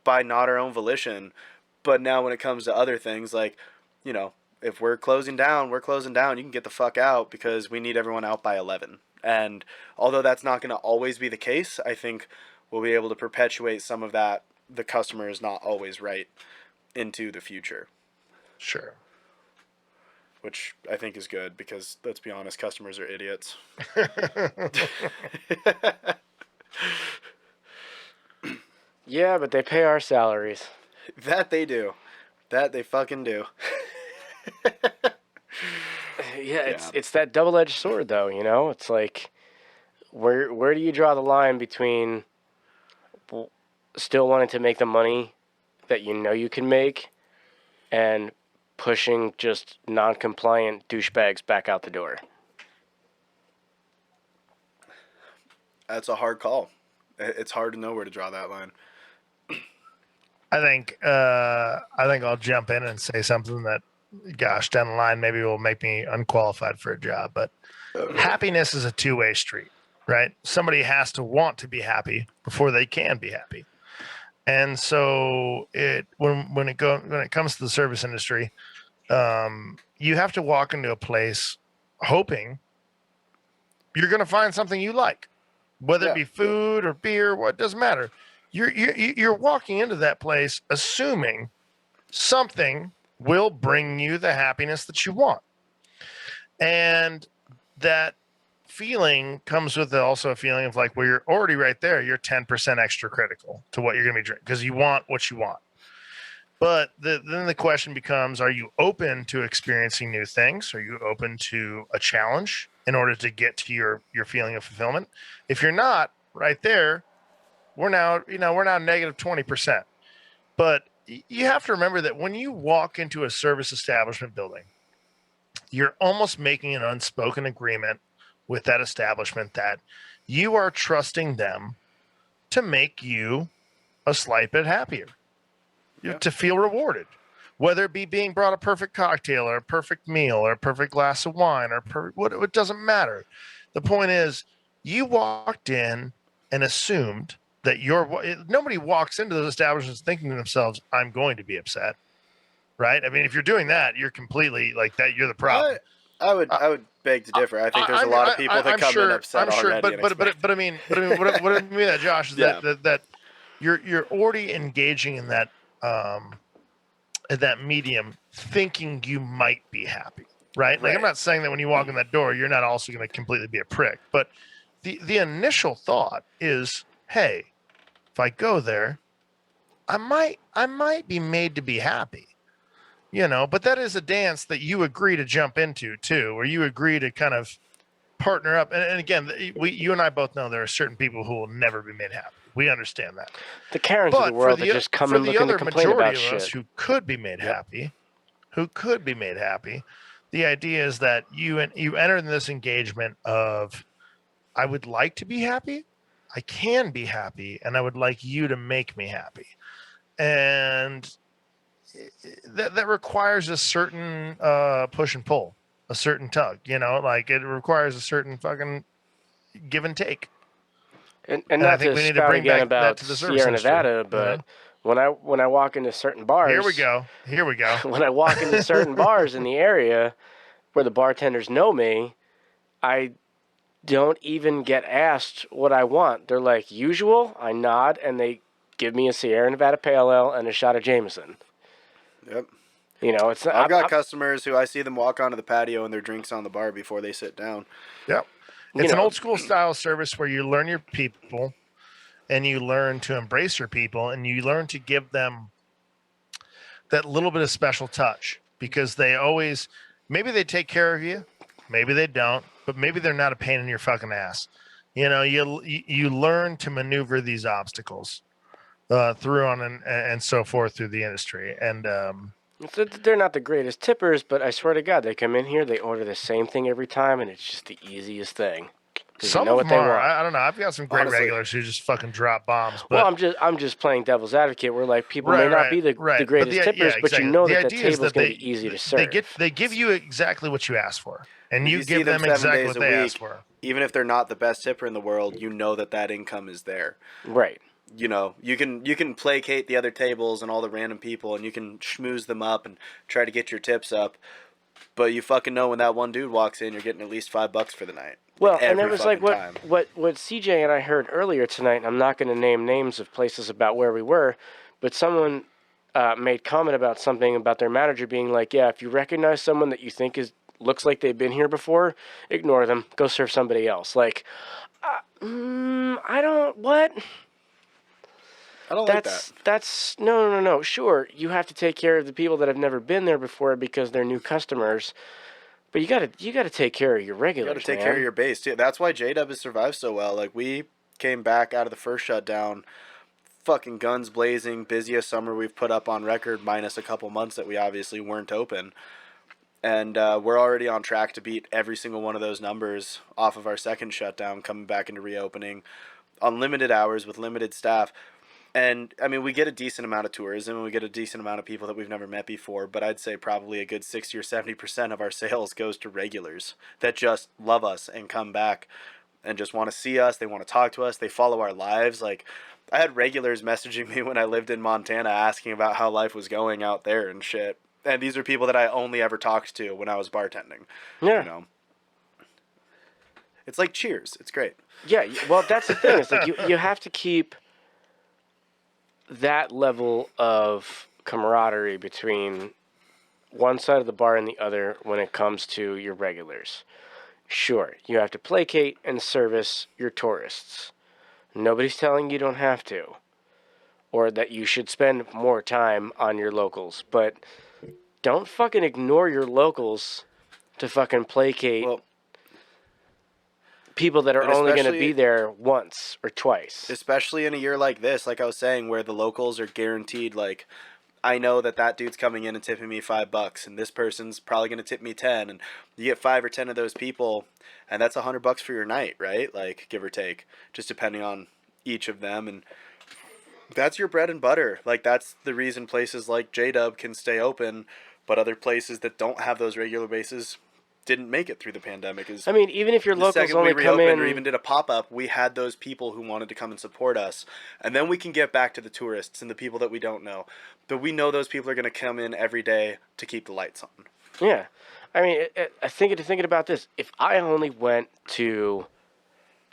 by not our own volition. But now when it comes to other things, like, if we're closing down, we're closing down. You can get the fuck out because we need everyone out by 11. And although that's not going to always be the case, I think we'll be able to perpetuate some of that, the customer is not always right, into the future. Sure. Which I think is good because, let's be honest, customers are idiots. Yeah, but they pay our salaries. That they do. That they fucking do. Yeah, it's that double-edged sword, though. It's like, where do you draw the line between still wanting to make the money that you know you can make and pushing just non-compliant douchebags back out the door? That's a hard call. It's hard to know where to draw that line. I think I'll jump in and say something that, gosh, down the line maybe will make me unqualified for a job. But happiness is a two-way street, right? Somebody has to want to be happy before they can be happy. And so when it comes to the service industry, you have to walk into a place hoping you're going to find something you like, whether it be food or beer. What doesn't matter. You're walking into that place assuming something will bring you the happiness that you want, and that feeling comes with also a feeling of like, well, you're already right there. You're 10% extra critical to what you're going to be drinking because you want what you want. But then the question becomes, are you open to experiencing new things? Are you open to a challenge in order to get to your feeling of fulfillment? If you're not, right there, we're now negative 20%. But you have to remember that when you walk into a service establishment building, you're almost making an unspoken agreement with that establishment that you are trusting them to make you a slight bit happier, to feel rewarded, whether it be being brought a perfect cocktail or a perfect meal or a perfect glass of wine or it doesn't matter. The point is, you walked in and assumed that nobody walks into those establishments thinking to themselves, I'm going to be upset, right? I mean, if you're doing that, you're completely like that. You're the problem. I would beg to differ. I think there's a lot of people that come in upset already. But I mean, what I mean by that, Josh, is that you're already engaging in that medium, thinking you might be happy, right? Like, I'm not saying that when you walk in that door, you're not also going to completely be a prick, but the initial thought is, hey, if I go there, I might be made to be happy, but that is a dance that you agree to jump into too, where you agree to kind of partner up. And again, you and I both know there are certain people who will never be made happy. We understand that. The Karens of the world that just come and looking to complain about shit. Us who could be made happy, the idea is that you enter in this engagement of, I would like to be happy, I can be happy, and I would like you to make me happy. And that requires a certain push and pull, a certain tug, like it requires a certain fucking give and take. And not to spout again about Sierra Nevada, but when I walk into certain bars, here we go. When I walk into certain bars in the area where the bartenders know me, I don't even get asked what I want. They're like, usual. I nod, and they give me a Sierra Nevada Pale Ale and a shot of Jameson. Yep. It's. I've got customers who I see them walk onto the patio and their drinks on the bar before they sit down. Yep. It's an old school style service where you learn your people and you learn to embrace your people and you learn to give them that little bit of special touch, because maybe they take care of you, maybe they don't, but maybe they're not a pain in your fucking ass. You learn to maneuver these obstacles through on and so forth through the industry. And they're not the greatest tippers, but I swear to God, they come in here, they order the same thing every time, and it's just the easiest thing. Some of them are. I don't know. I've got some great regulars who just fucking drop bombs. But, well, I'm just playing devil's advocate. Where like people may not be the greatest tippers, but you know that the table's going to be easy to serve. They give you exactly what you ask for, and you give them exactly what they ask for. Even if they're not the best tipper in the world, you know that income is there. Right. You can placate the other tables and all the random people, and you can schmooze them up and try to get your tips up. But you fucking know when that one dude walks in, you're getting at least $5 for the night. Well, and it was like what CJ and I heard earlier tonight, and I'm not going to name names of places about where we were, but someone made comment about something about their manager being like, yeah, if you recognize someone that you think looks like they've been here before, ignore them. Go serve somebody else. Like, I don't like that. That's no. Sure, you have to take care of the people that have never been there before because they're new customers. But you gotta take care of your regulars. You gotta take care of your base too. That's why J-Dub has survived so well. Like, we came back out of the first shutdown fucking guns blazing, busiest summer we've put up on record, minus a couple months that we obviously weren't open. And we're already on track to beat every single one of those numbers off of our second shutdown, coming back into reopening on limited hours with limited staff. And I mean, we get a decent amount of tourism and we get a decent amount of people that we've never met before, but I'd say probably a good 60 or 70% of our sales goes to regulars that just love us and come back and just want to see us. They want to talk to us. They follow our lives. Like, I had regulars messaging me when I lived in Montana asking about how life was going out there and shit. And these are people that I only ever talked to when I was bartending. Yeah. You know, it's like Cheers. It's great. Yeah. Well, that's the thing. It's like you have to keep that level of camaraderie between one side of the bar and the other when it comes to your regulars. Sure, you have to placate and service your tourists. Nobody's telling you don't have to, or that you should spend more time on your locals, but don't fucking ignore your locals to fucking placate people that are only going to be there once or twice. Especially in a year like this, like I was saying, where the locals are guaranteed, like, I know that dude's coming in and tipping me $5, and this person's probably going to tip me 10, and you get 5 or 10 of those people, and that's $100 for your night, right? Like, give or take, just depending on each of them, and that's your bread and butter. Like, that's the reason places like J-Dub can stay open, but other places that don't have those regular bases didn't make it through the pandemic. I mean, even if your the locals second only we come reopened in or even did a pop-up, we had those people who wanted to come and support us, and then we can get back to the tourists and the people that we don't know. But we know those people are going to come in every day to keep the lights on. Yeah. I mean, I think thinking about this, if I only went to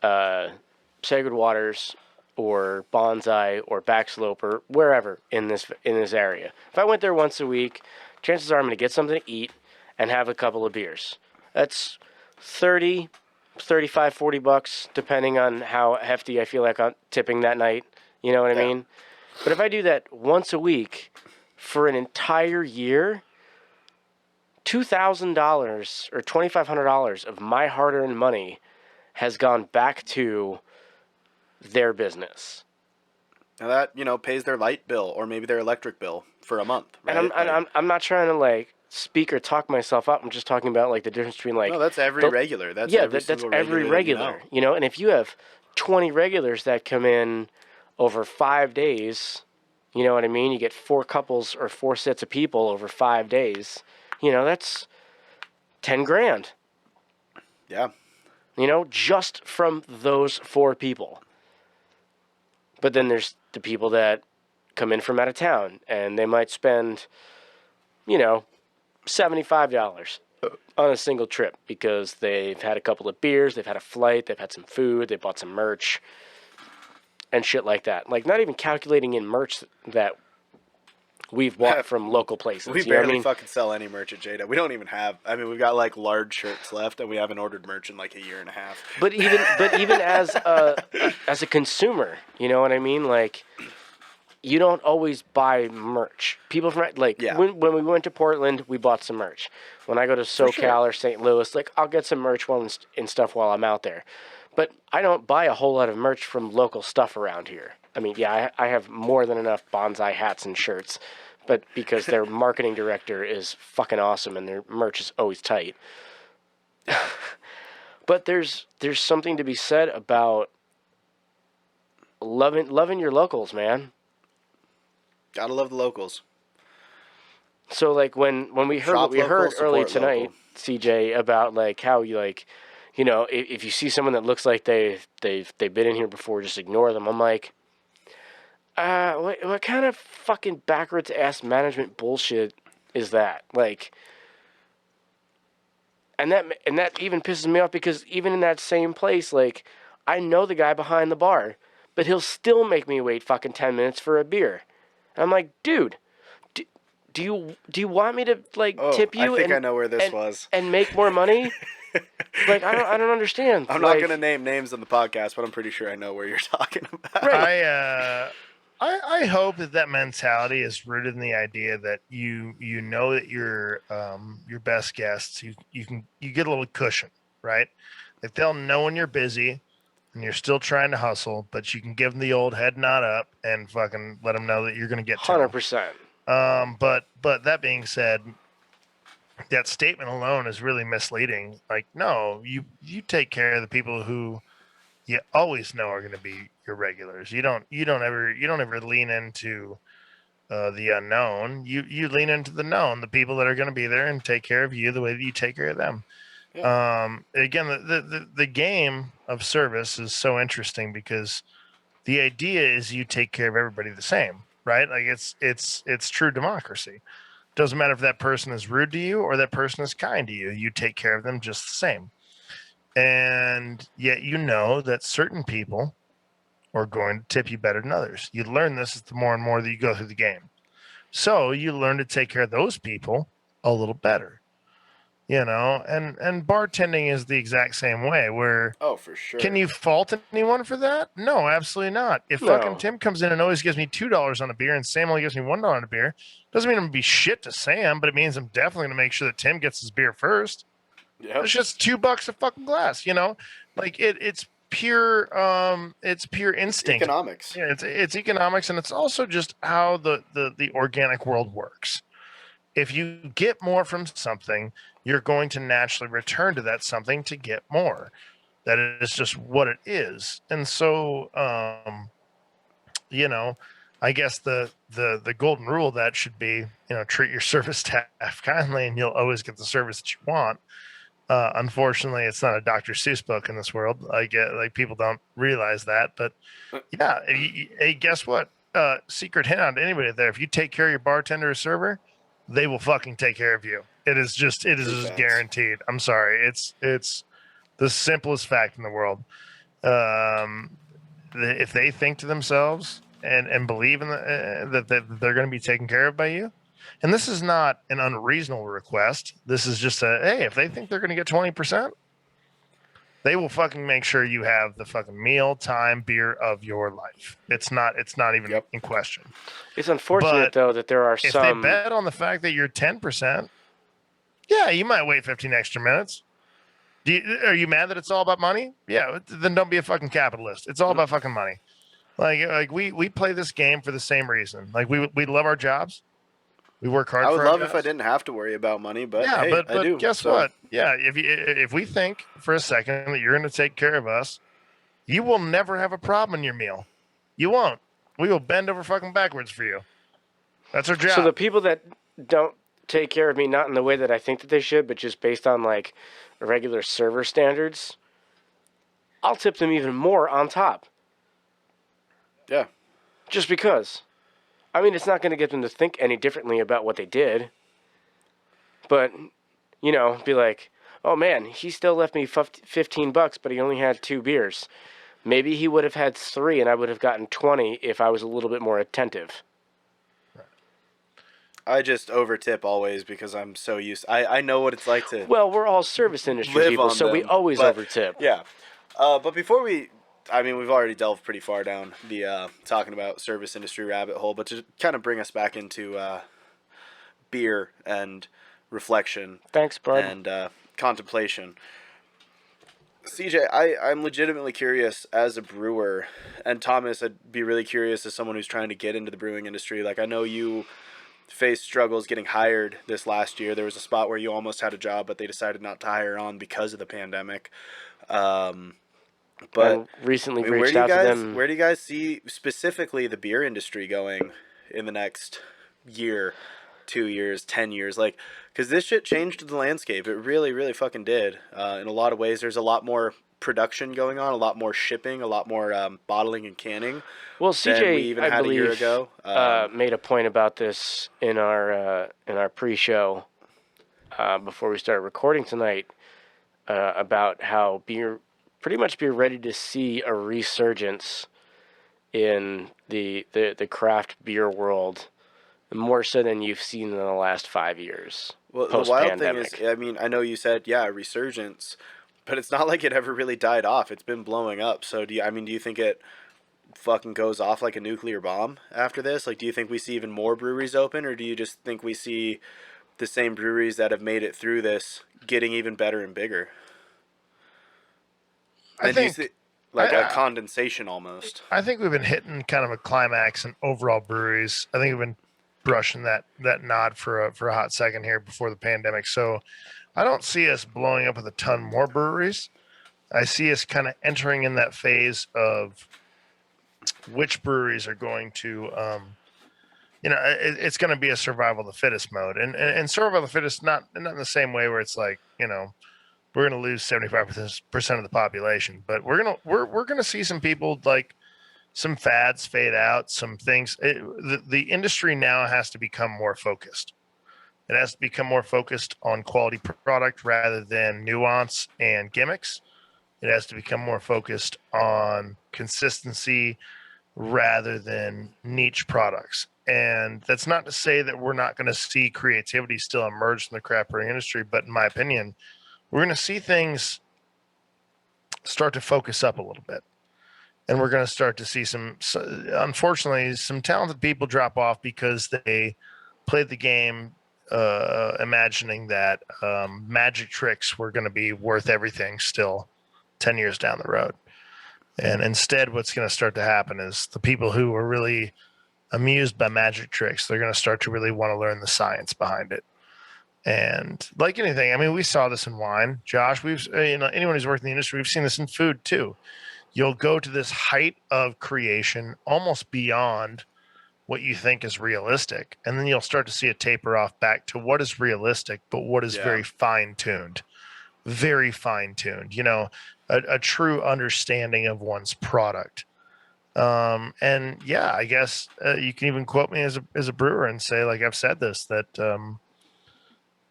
Sacred Waters or Bonsai or Backslope or wherever in this area, if I went there once a week, chances are I'm going to get something to eat and have a couple of beers. That's 30, 35, $40, depending on how hefty I feel like I'm tipping that night. You know what I mean? But if I do that once a week for an entire year, $2,000 or $2,500 of my hard-earned money has gone back to their business. Now that, you know, pays their light bill or maybe their electric bill for a month, right? And I'm not trying to, like, speak or talk myself up. I'm just talking about, like, the difference between, like... No, that's every regular. That's every regular. You know, and if you have 20 regulars that come in over 5 days, you know what I mean? You get 4 couples or 4 sets of people over 5 days. You know, that's 10 grand. Yeah. You know, just from those 4 people. But then there's the people that come in from out of town, and they might spend, you know, $75 on a single trip because they've had a couple of beers, they've had a flight, they've had some food, they bought some merch, and shit like that. Like, not even calculating in merch that we've bought from local places. We barely fucking sell any merch at Jada. We don't even have. I mean, we've got like large shirts left, and we haven't ordered merch in like a year and a half. But even as a consumer, you know what I mean? Like, you don't always buy merch. People from when we went to Portland, we bought some merch. When I go to SoCal or St. Louis, like, I'll get some merch and stuff while I'm out there. But I don't buy a whole lot of merch from local stuff around here. I mean, yeah, I have more than enough bonsai hats and shirts, but because their marketing director is fucking awesome and their merch is always tight. But there's something to be said about loving your locals, man. Gotta love the locals. So, like, when we heard what we heard early tonight, CJ, about, like, how you, like, you know, if you see someone that looks like they've been in here before, just ignore them. I'm like, what kind of fucking backwards ass management bullshit is that? Like, and that even pisses me off because even in that same place, like, I know the guy behind the bar, but he'll still make me wait fucking 10 minutes for a beer. And I'm like, dude, do you want me to, like, tip you? I think I know where this was. And make more money? Like, I don't understand. I'm not gonna name names on the podcast, but I'm pretty sure I know where you're talking about. Right. I hope that mentality is rooted in the idea that you know that your best guests you get a little cushion, right? Like, they'll know when you're busy, and you're still trying to hustle, but you can give them the old head nod up and fucking let them know that you're going to get to 100%. them. But that being said, that statement alone is really misleading. Like, no, you take care of the people who you always know are going to be your regulars. You don't ever lean into the unknown. You lean into the known, the people that are going to be there and take care of you the way that you take care of them. Again, the game of service is so interesting because the idea is you take care of everybody the same, right? Like it's true democracy. Doesn't matter if that person is rude to you or that person is kind to you. You take care of them just the same. And yet you know that certain people are going to tip you better than others. You learn this the more and more that you go through the game. So you learn to take care of those people a little better. And bartending is the exact same way where Oh, for sure. can you fault anyone for that? No, absolutely not. If fucking No. Tim comes in and always gives me $2 on a beer and Sam only gives me $1 on a beer, doesn't mean I'm gonna be shit to Sam, but it means I'm definitely gonna make sure that Tim gets his beer first. Yep. It's just $2 a fucking glass, Like it's pure instinct. Economics. Yeah, it's economics, and it's also just how the organic world works. If you get more from something, you're going to naturally return to that something to get more. That is just what it is. And so, I guess the golden rule of that should be, treat your service staff kindly, and you'll always get the service that you want. Unfortunately, it's not a Dr. Seuss book in this world. I get like people don't realize that, but yeah. Hey, guess what? Secret hint out to anybody there: if you take care of your bartender or server, they will fucking take care of you. It is just guaranteed. I'm sorry. It's the simplest fact in the world. If they think to themselves and believe in that they're going to be taken care of by you, and this is not an unreasonable request. This is just hey, if they think they're going to get 20%, they will fucking make sure you have the fucking meal, time, beer of your life. It's not even in question. It's unfortunate, though, that there are if some... they bet on the fact that you're 10%, yeah, you might wait 15 extra minutes. Are you mad that it's all about money? Yeah, then don't be a fucking capitalist. It's all about fucking money. Like we play this game for the same reason. Like we love our jobs. We work hard. I would for our love jobs. if I didn't have to worry about money, but yeah, hey, but I do. Guess what? Yeah, if we think for a second that you're going to take care of us, you will never have a problem in your meal. You won't. We will bend over fucking backwards for you. That's our job. So the people that don't take care of me, not in the way that I think that they should, but just based on like regular server standards, I'll tip them even more on top. Yeah. Just because. I mean, it's not going to get them to think any differently about what they did. But, be like, oh man, he still left me $15, but he only had 2 beers. Maybe he would have had 3 and I would have gotten 20 if I was a little bit more attentive. I just overtip always because I'm so used. I know what it's like to. Well, we're all service industry live people, on so we them, always but, overtip. Yeah. But before we've already delved pretty far down the talking about service industry rabbit hole, but to kind of bring us back into beer and reflection. Thanks, bud. And contemplation. CJ, I'm legitimately curious as a brewer, and Thomas, I'd be really curious as someone who's trying to get into the brewing industry. Like, I know you faced struggles getting hired this last year. There was a spot where you almost had a job, but they decided not to hire on because of the pandemic. But and recently reached out to them. Where do you guys see specifically the beer industry going in the next year, 2 years, 10 years? Like, because this shit changed the landscape. It really, really fucking did. In a lot of ways, there's a lot more production going on, a lot more shipping, a lot more bottling and canning. Well, CJ, we even I had believe, a year ago. made a point about this in our pre-show before we started recording tonight about how pretty much be ready to see a resurgence in the craft beer world, more so than you've seen in the last 5 years. Well, the wild thing is, I know you said, resurgence, but it's not like it ever really died off. It's been blowing up. So do you think it fucking goes off like a nuclear bomb after this? Like, do you think we see even more breweries open, or do you just think we see the same breweries that have made it through this getting even better and bigger? I think like a condensation almost. I think we've been hitting kind of a climax in overall breweries. I think we've been brushing that nod for a hot second here before the pandemic. So I don't see us blowing up with a ton more breweries. I see us kind of entering in that phase of which breweries are going to, it's going to be a survival of the fittest mode, and survival of the fittest, not in the same way where it's like, we're going to lose 75% of the population, but we're going to see some people, like some fads fade out, some things. The industry now has to become more focused. It has to become more focused on quality product rather than nuance and gimmicks. It has to become more focused on consistency rather than niche products. And that's not to say that we're not going to see creativity still emerge from the craft brewing industry, but in my opinion, we're going to see things start to focus up a little bit. And we're going to start to see unfortunately, some talented people drop off because they played the game imagining that magic tricks were going to be worth everything still 10 years down the road. And instead, what's going to start to happen is the people who are really amused by magic tricks, they're going to start to really want to learn the science behind it. And like anything, I mean, we saw this in wine, Josh. Anyone who's worked in the industry, we've seen this in food too. You'll go to this height of creation almost beyond what you think is realistic. And then you'll start to see it taper off back to what is realistic, but what is very fine-tuned, a true understanding of one's product. And yeah, I guess you can even quote me as a brewer and say, like I've said this, that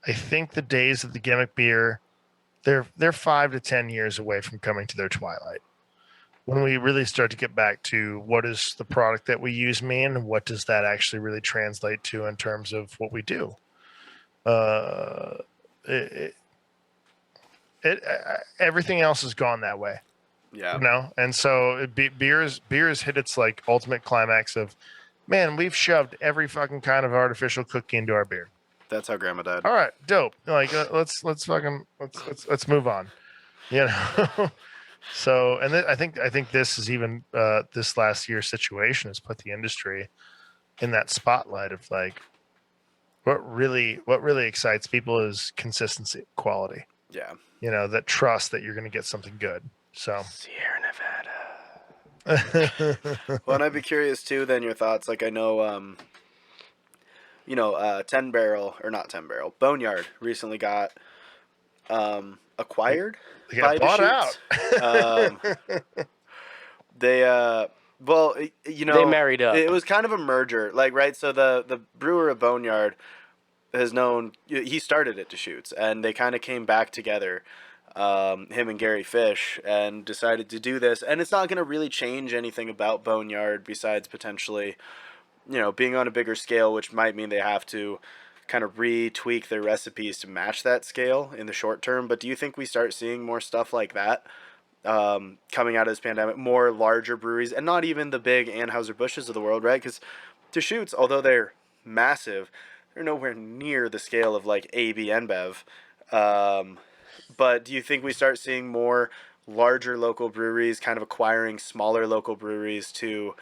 I think the days of the gimmick beer, they're 5 to 10 years away from coming to their twilight. When we really start to get back to what is the product that we use mean, and what does that actually really translate to in terms of what we do. Everything else has gone that way. Yeah. And so beer has hit its like ultimate climax of, man, we've shoved every fucking kind of artificial cookie into our beer. That's how Grandma died. All right, dope. Like let's move on. So, and I think this is even this last year's situation has put the industry in that spotlight of like what really excites people is consistency, quality. Yeah. That trust that you're going to get something good. So Sierra Nevada. Well, and I'd be curious too. Then your thoughts. Like I know, 10 Barrel or not 10 Barrel Boneyard recently got acquired. They got bought out. They they married up. It was kind of a merger, like right. So the brewer of Boneyard he started at Deschutes, and they kind of came back together. Him and Gary Fish, and decided to do this, and it's not going to really change anything about Boneyard besides potentially, being on a bigger scale, which might mean they have to kind of retweak their recipes to match that scale in the short term. But do you think we start seeing more stuff like that coming out of this pandemic, more larger breweries, and not even the big Anheuser-Busch's of the world, right? Because Deschutes, although they're massive, they're nowhere near the scale of like AB InBev. But do you think we start seeing more larger local breweries kind of acquiring smaller local breweries to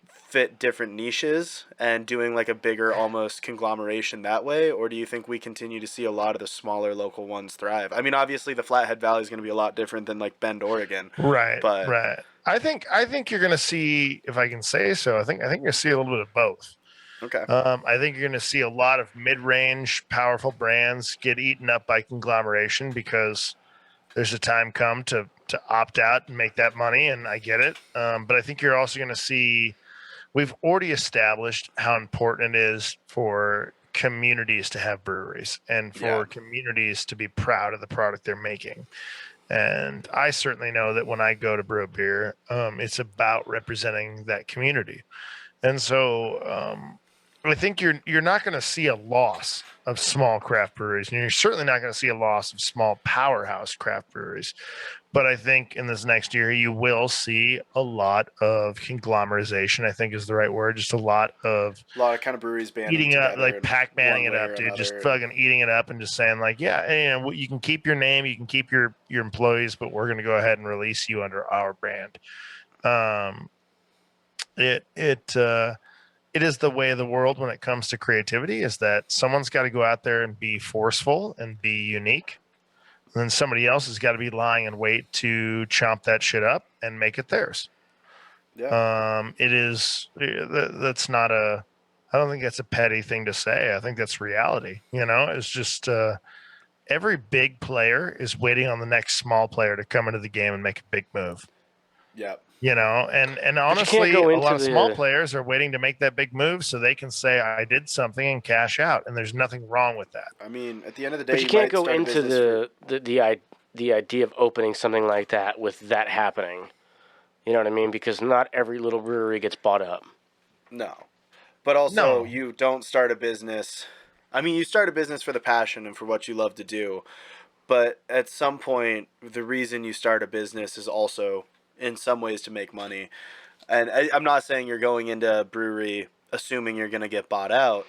fit different niches and doing like a bigger almost conglomeration that way? Or do you think we continue to see a lot of the smaller local ones thrive? I mean, obviously the Flathead Valley is going to be a lot different than like Bend, Oregon. Right. But right. I think you're going to see, if I can say so, I think you're going to see a little bit of both. Okay. I think you're going to see a lot of mid-range, powerful brands get eaten up by conglomeration because there's a time come to opt out and make that money, and I get it. But I think you're also going to see, we've already established how important it is for communities to have breweries and for communities to be proud of the product they're making. And I certainly know that when I go to brew a beer, it's about representing that community. And so I think you're not going to see a loss of small craft breweries, and you're certainly not going to see a loss of small powerhouse craft breweries. But I think in this next year, you will see a lot of conglomerization, I think is the right word. Just a lot of A lot of kind of breweries banding eating up, together like in Pac-Manning one it way up, or dude. Just another. fucking eating it up and just saying, like, yeah, you know, you can keep your name, you can keep your employees, but we're going to go ahead and release you under our brand. Um, it, it, uh, it is the way of the world when it comes to creativity is that someone's got to go out there and be forceful and be unique. And then somebody else has got to be lying in wait to chomp that shit up and make it theirs. Yeah. It is that's not a I don't think that's a petty thing to say. I think that's reality. You know, it's just every big player is waiting on the next small player to come into the game and make a big move. Yeah. You know, and But you can't honestly, go a lot into of small the players are waiting to make that big move so they can say I did something and cash out, and there's nothing wrong with that. I mean, at the end of the day, but you you can't might go start a into business for the idea of opening something like that with that happening. You know what I mean? Because not every little brewery gets bought up. no, but also No, you don't start a business. I mean, you start a business for the passion and for what you love to do, but at some point, the reason you start a business is also in some ways to make money. And I'm not saying you're going into a brewery assuming you're going to get bought out,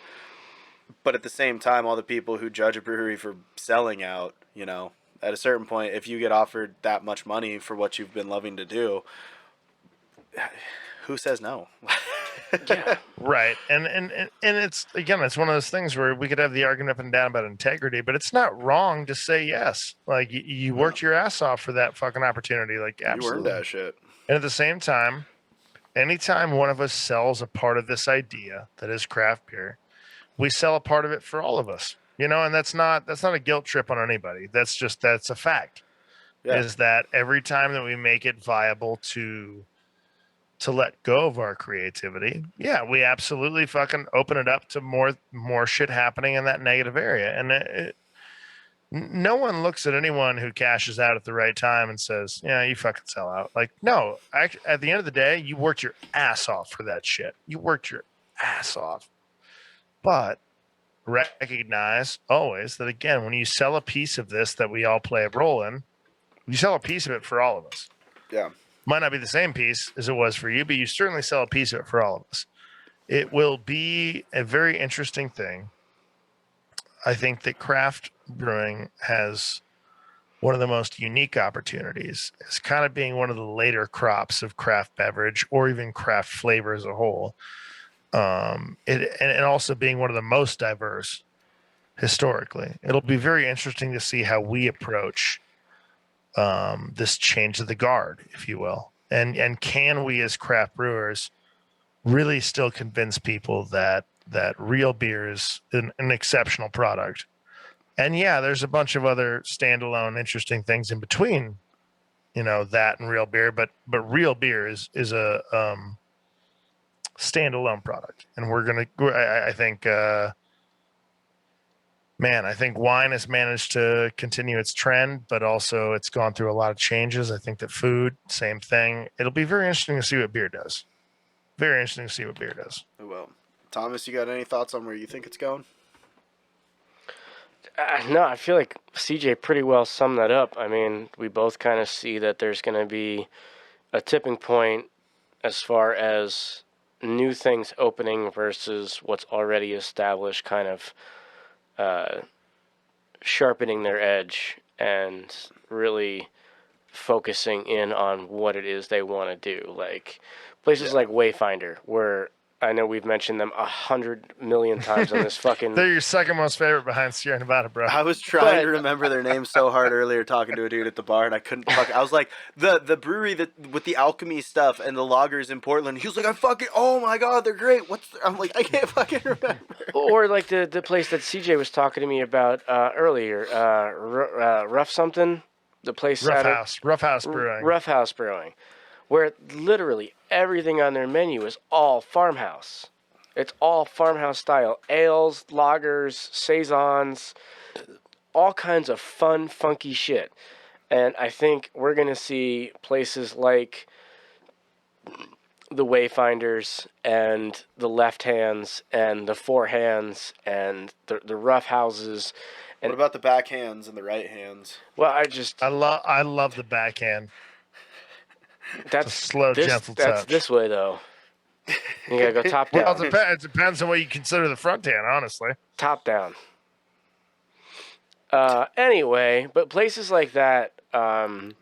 but at the same time, all the people who judge a brewery for selling out, you know, at a certain point, if you get offered that much money for what you've been loving to do, who says no? Yeah. right, and it's again, it's one of those things where we could have the argument up and down about integrity, but it's not wrong to say yes. Like you No, worked your ass off for that fucking opportunity, like you earned absolutely. that shit. And at the same time, anytime one of us sells a part of this idea that is craft beer, we sell a part of it for all of us. You know, and that's not a guilt trip on anybody. That's a fact. Yeah, Is that every time that we make it viable to let go of our creativity, yeah, we absolutely fucking open it up to more shit happening in that negative area. And no one looks at anyone who cashes out at the right time and says, "Yeah, you fucking sell out." Like, no, at the end of the day, you worked your ass off for that shit. You worked your ass off. But recognize always that again, when you sell a piece of this that we all play a role in, you sell a piece of it for all of us. yeah, Might not be the same piece as it was for you, but you certainly sell a piece of it for all of us. It will be a very interesting thing. I think that craft brewing has one of the most unique opportunities is kind of being one of the later crops of craft beverage or even craft flavor as a whole. And also being one of the most diverse historically. It'll be very interesting to see how we approach this change of the guard, if you will. And can we as craft brewers really still convince people that real beer is an exceptional product? And yeah, there's a bunch of other standalone interesting things in between, you know, that and real beer, but real beer is a standalone product, and we're gonna. I think, man, I think wine has managed to continue its trend, but also it's gone through a lot of changes. I think that food, same thing. It'll be very interesting to see what beer does. Very interesting to see what beer does. well, Thomas, you got any thoughts on where you think it's going? No, I feel like CJ pretty well summed that up. I mean, we both kind of see that there's going to be a tipping point as far as new things opening versus what's already established, kind of uh, sharpening their edge and really focusing in on what it is they want to do. Like places Yeah. like Wayfinder, where I know we've mentioned them 100 million times on this fucking. They're your second most favorite behind Sierra Nevada, bro. I was trying to But remember their name so hard earlier talking to a dude at the bar and I couldn't fuck. I was like, the brewery that with the alchemy stuff and the lagers in Portland. He was like, I fucking, oh my god, they're great. I'm like, I can't fucking remember. or like the place that CJ was talking to me about earlier, Rough something, the place Rough House Brewing. Rough House Brewing, where literally everything on their menu is all farmhouse. It's all farmhouse style ales, lagers, saisons, all kinds of fun, funky shit. And I think we're gonna see places like the Wayfinders and the left hands and the forehands and the rough houses. And What about the backhands and the right hands? well, I love the backhand. that's It's a slow, gentle that's touch. this way though. You gotta go top Well, down. it depends on what you consider the front hand, honestly. Top down. Anyway, but places like that, and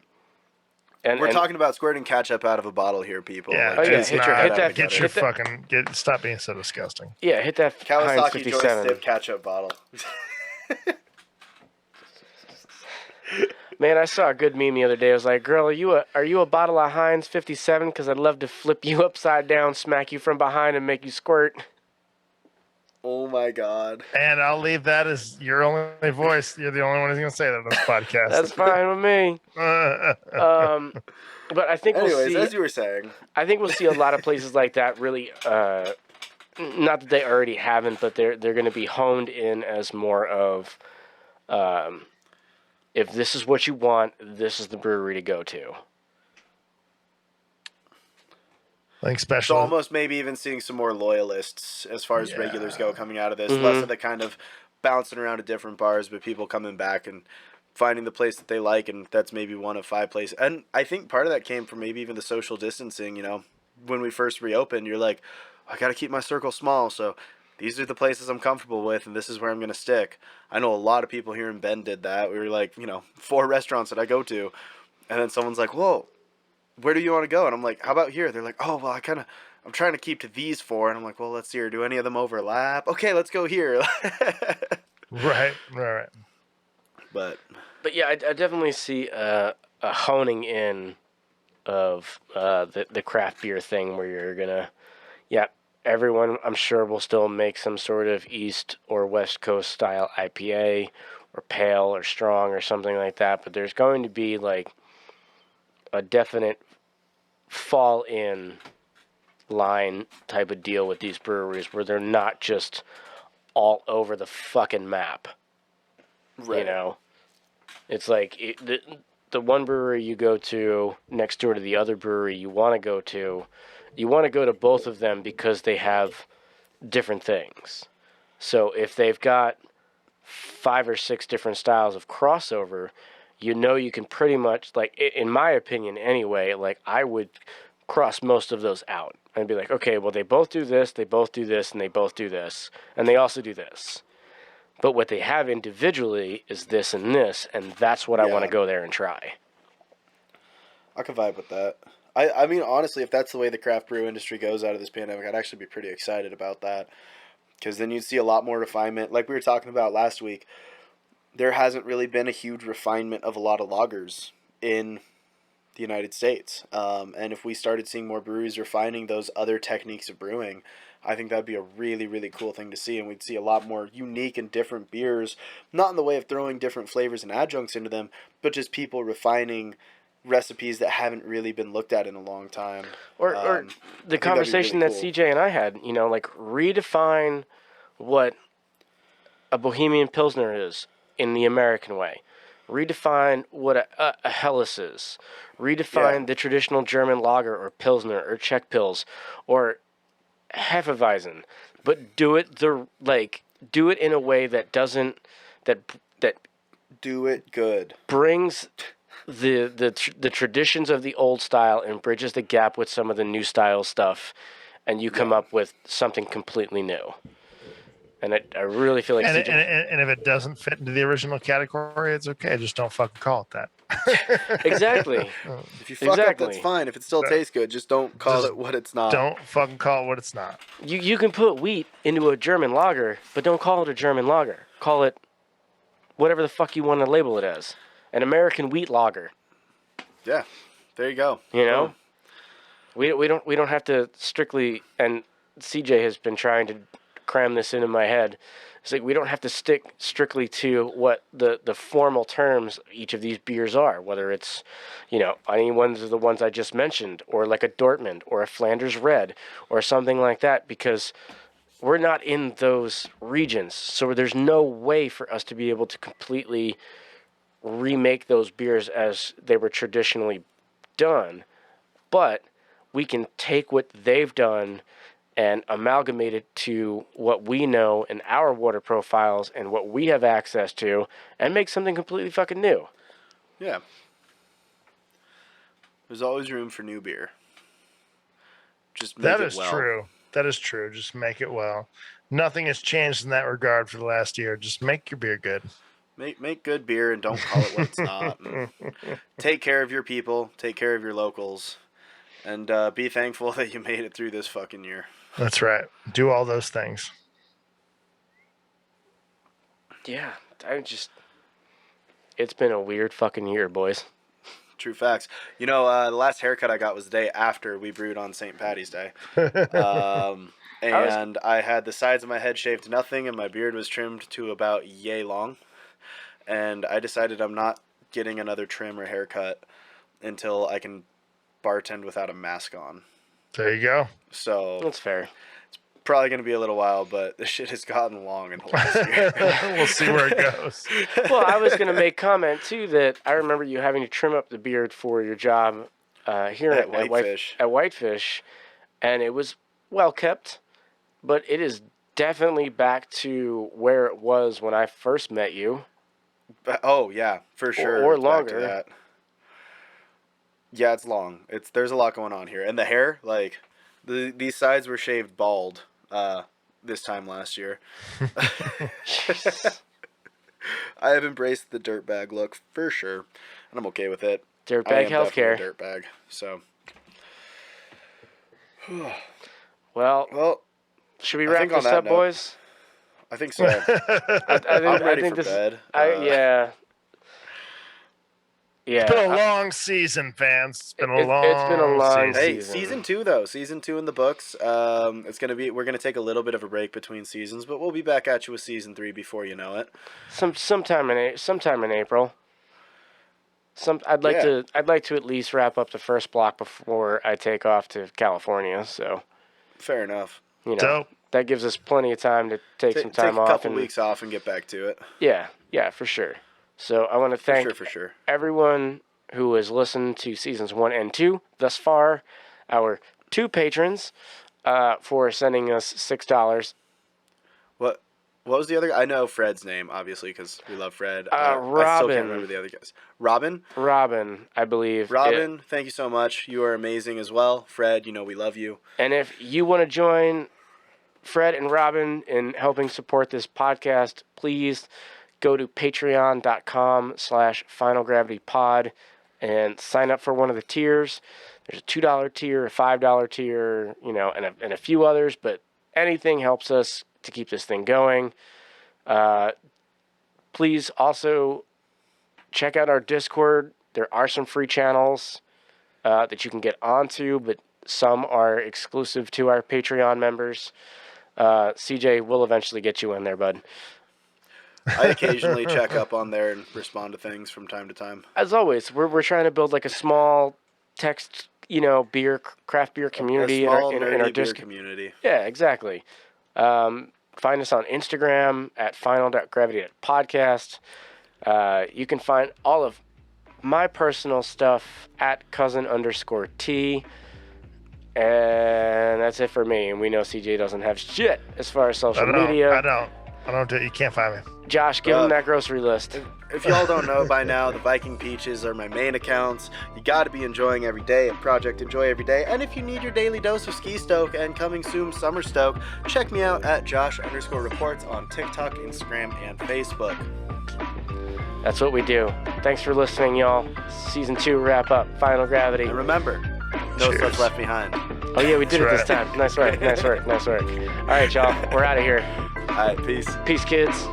We're talking about squirting ketchup out of a bottle here, people. Yeah, Like, it's hit not. your- hit that- Get hit your that- fucking stop being so disgusting. yeah, hit that Heinz Kawasaki 57. joystick ketchup bottle. Man, I saw a good meme the other day. It was like, "Girl, are you a bottle of Heinz 57? Because I'd love to flip you upside down, smack you from behind, and make you squirt." Oh my god. And I'll leave that as your only voice. You're the only one who's going to say that on this podcast. That's fine with me. But I think Anyways, we'll as see. you were saying, I think we'll see a lot of places like that. Really, not that they already haven't, but they're going to be honed in as more of. If this is what you want, this is the brewery to go to. I think so special. almost maybe even seeing some more loyalists as far as Yeah. regulars go coming out of this. Mhm. Less of the kind of bouncing around at different bars, but people coming back and finding the place that they like, and that's maybe one of 5 places. And I think part of that came from maybe even the social distancing. You know, when we first reopened, you're like, I got to keep my circle small, so these are the places I'm comfortable with, and this is where I'm going to stick. I know a lot of people here in Bend did that. We were like, 4 restaurants that I go to, and then someone's like, whoa, where do you want to go? And I'm like, how about here? They're like, oh, well, I'm trying to keep to these 4. And I'm like, well, let's see here. Do any of them overlap? Okay, let's go here. Right. But yeah, I definitely see a honing in of the craft beer thing where you're gonna, everyone I'm sure will still make some sort of East or West Coast style IPA or pale or strong or something like that, but there's going to be like a definite fall in line type of deal with these breweries where they're not just all over the fucking map. right. You know, it's like the one brewery you go to next door to the other brewery you want to go to both of them because they have different things. So if they've got 5 or 6 different styles of crossover, you can pretty much, like, in my opinion anyway, like, I would cross most of those out. I'd be like, okay, well, they both do this, and they both do this, and they also do this. But what they have individually is this, and that's what I want to go there and try. I can vibe with that. I mean, honestly, if that's the way the craft brew industry goes out of this pandemic, I'd actually be pretty excited about that. Because then you'd see a lot more refinement. Like we were talking about last week, there hasn't really been a huge refinement of a lot of lagers in the United States. And if we started seeing more breweries refining those other techniques of brewing, I think that'd be a really, really cool thing to see. And we'd see a lot more unique and different beers, not in the way of throwing different flavors and adjuncts into them, but just people refining recipes that haven't really been looked at in a long time. Or the conversation that CJ and I had, like redefine what a Bohemian Pilsner is in the American way. Redefine what a Helles is. Redefine the traditional German lager or Pilsner or Czech Pils or Hefeweizen. But do it in a way that doesn't do it good. Brings the traditions of the old style and bridges the gap with some of the new style stuff, and you come up with something completely new. And I really feel like and if it doesn't fit into the original category, it's okay. Just don't fucking call it that. Exactly. If you fuck up, that's fine. If it still tastes good, just don't call it what it's not. Don't fucking call it what it's not. You can put wheat into a German lager, but don't call it a German lager. Call it whatever the fuck you want to label it as. An American wheat lager. Yeah, there you go. We don't have to strictly, and CJ has been trying to cram this into my head. It's like we don't have to stick strictly to what the formal terms each of these beers are, whether it's, any ones of the ones I just mentioned, or like a Dortmund, or a Flanders Red, or something like that, because we're not in those regions. So there's no way for us to be able to completely remake those beers as they were traditionally done. But we can take what they've done and amalgamate it to what we know in our water profiles and what we have access to and make something completely fucking new. Yeah. There's always room for new beer. Just make it well. True. That is true. Just make it well. Nothing has changed in that regard for the last year. Just make your beer good. Make good beer and don't call it what it's not. And take care of your people. Take care of your locals. And be thankful that you made it through this fucking year. That's right. Do all those things. Yeah, it's been a weird fucking year, boys. True facts. The last haircut I got was the day after we brewed on St. Patty's Day. And I had the sides of my head shaved to nothing, and my beard was trimmed to about yay long. And I decided I'm not getting another trim or haircut until I can bartend without a mask on. There you go. So that's fair. It's probably going to be a little while, but this shit has gotten long in the last year. We'll see where it goes. Well, I was going to make comment, too, that I remember you having to trim up the beard for your job here at Whitefish, and it was well kept, but it is definitely back to where it was when I first met you. Oh, yeah, for sure. Or longer. Back to that. Yeah, it's long. There's a lot going on here. And the hair, like, these sides were shaved bald this time last year. I have embraced the dirtbag look for sure, and I'm okay with it. Dirtbag healthcare. Dirtbag. So. Well, should we wrap this up, boys? I think so. I'm ready for bed. Yeah. Yeah. It's been a long season, fans. It's been a long season. Hey, season 2 though. Season 2 in the books. We're gonna take a little bit of a break between seasons, but we'll be back at you with season 3 before you know it. Sometime in April. I'd like to at least wrap up the first block before I take off to California. So. Fair enough. Dope. That gives us plenty of time to take some time off. Take a couple weeks off and get back to it. Yeah, for sure. So I want to thank for sure. everyone who has listened to seasons 1 and 2 thus far. Our 2 patrons for sending us $6. What was the other guy? I know Fred's name, obviously, because we love Fred. Robin. I still can't remember the other guys. Robin, I believe. Robin, thank you so much. You are amazing as well. Fred, we love you. And if you want to join Fred and Robin in helping support this podcast, please go to patreon.com/finalgravitypod and sign up for one of the tiers. There's a $2 tier, a $5 tier, and a few others, but anything helps us to keep this thing going. Please also check out our Discord. There are some free channels that you can get onto, but some are exclusive to our Patreon members. CJ will eventually get you in there, bud. I occasionally check up on there and respond to things from time to time. As always, we're trying to build like a small text, craft beer community in our Discord community. Yeah, exactly. Find us on Instagram at final.gravity.podcast. You can find all of my personal stuff at cousin_T. And that's it for me. And we know CJ doesn't have shit as far as social media. I don't do it. You can't find me. Josh, give him that grocery list. If y'all don't know by now, the Viking Peaches are my main accounts. You got to be enjoying every day at Project Enjoy Every Day. And if you need your daily dose of ski stoke and coming soon summer stoke, check me out at Josh_reports on TikTok, Instagram, and Facebook. That's what we do. Thanks for listening, y'all. Season 2 wrap up. Final Gravity. And remember, no stuff left behind. Oh yeah, we did it this time. Nice work. All right, y'all. We're out of here. All right, peace. Peace, kids.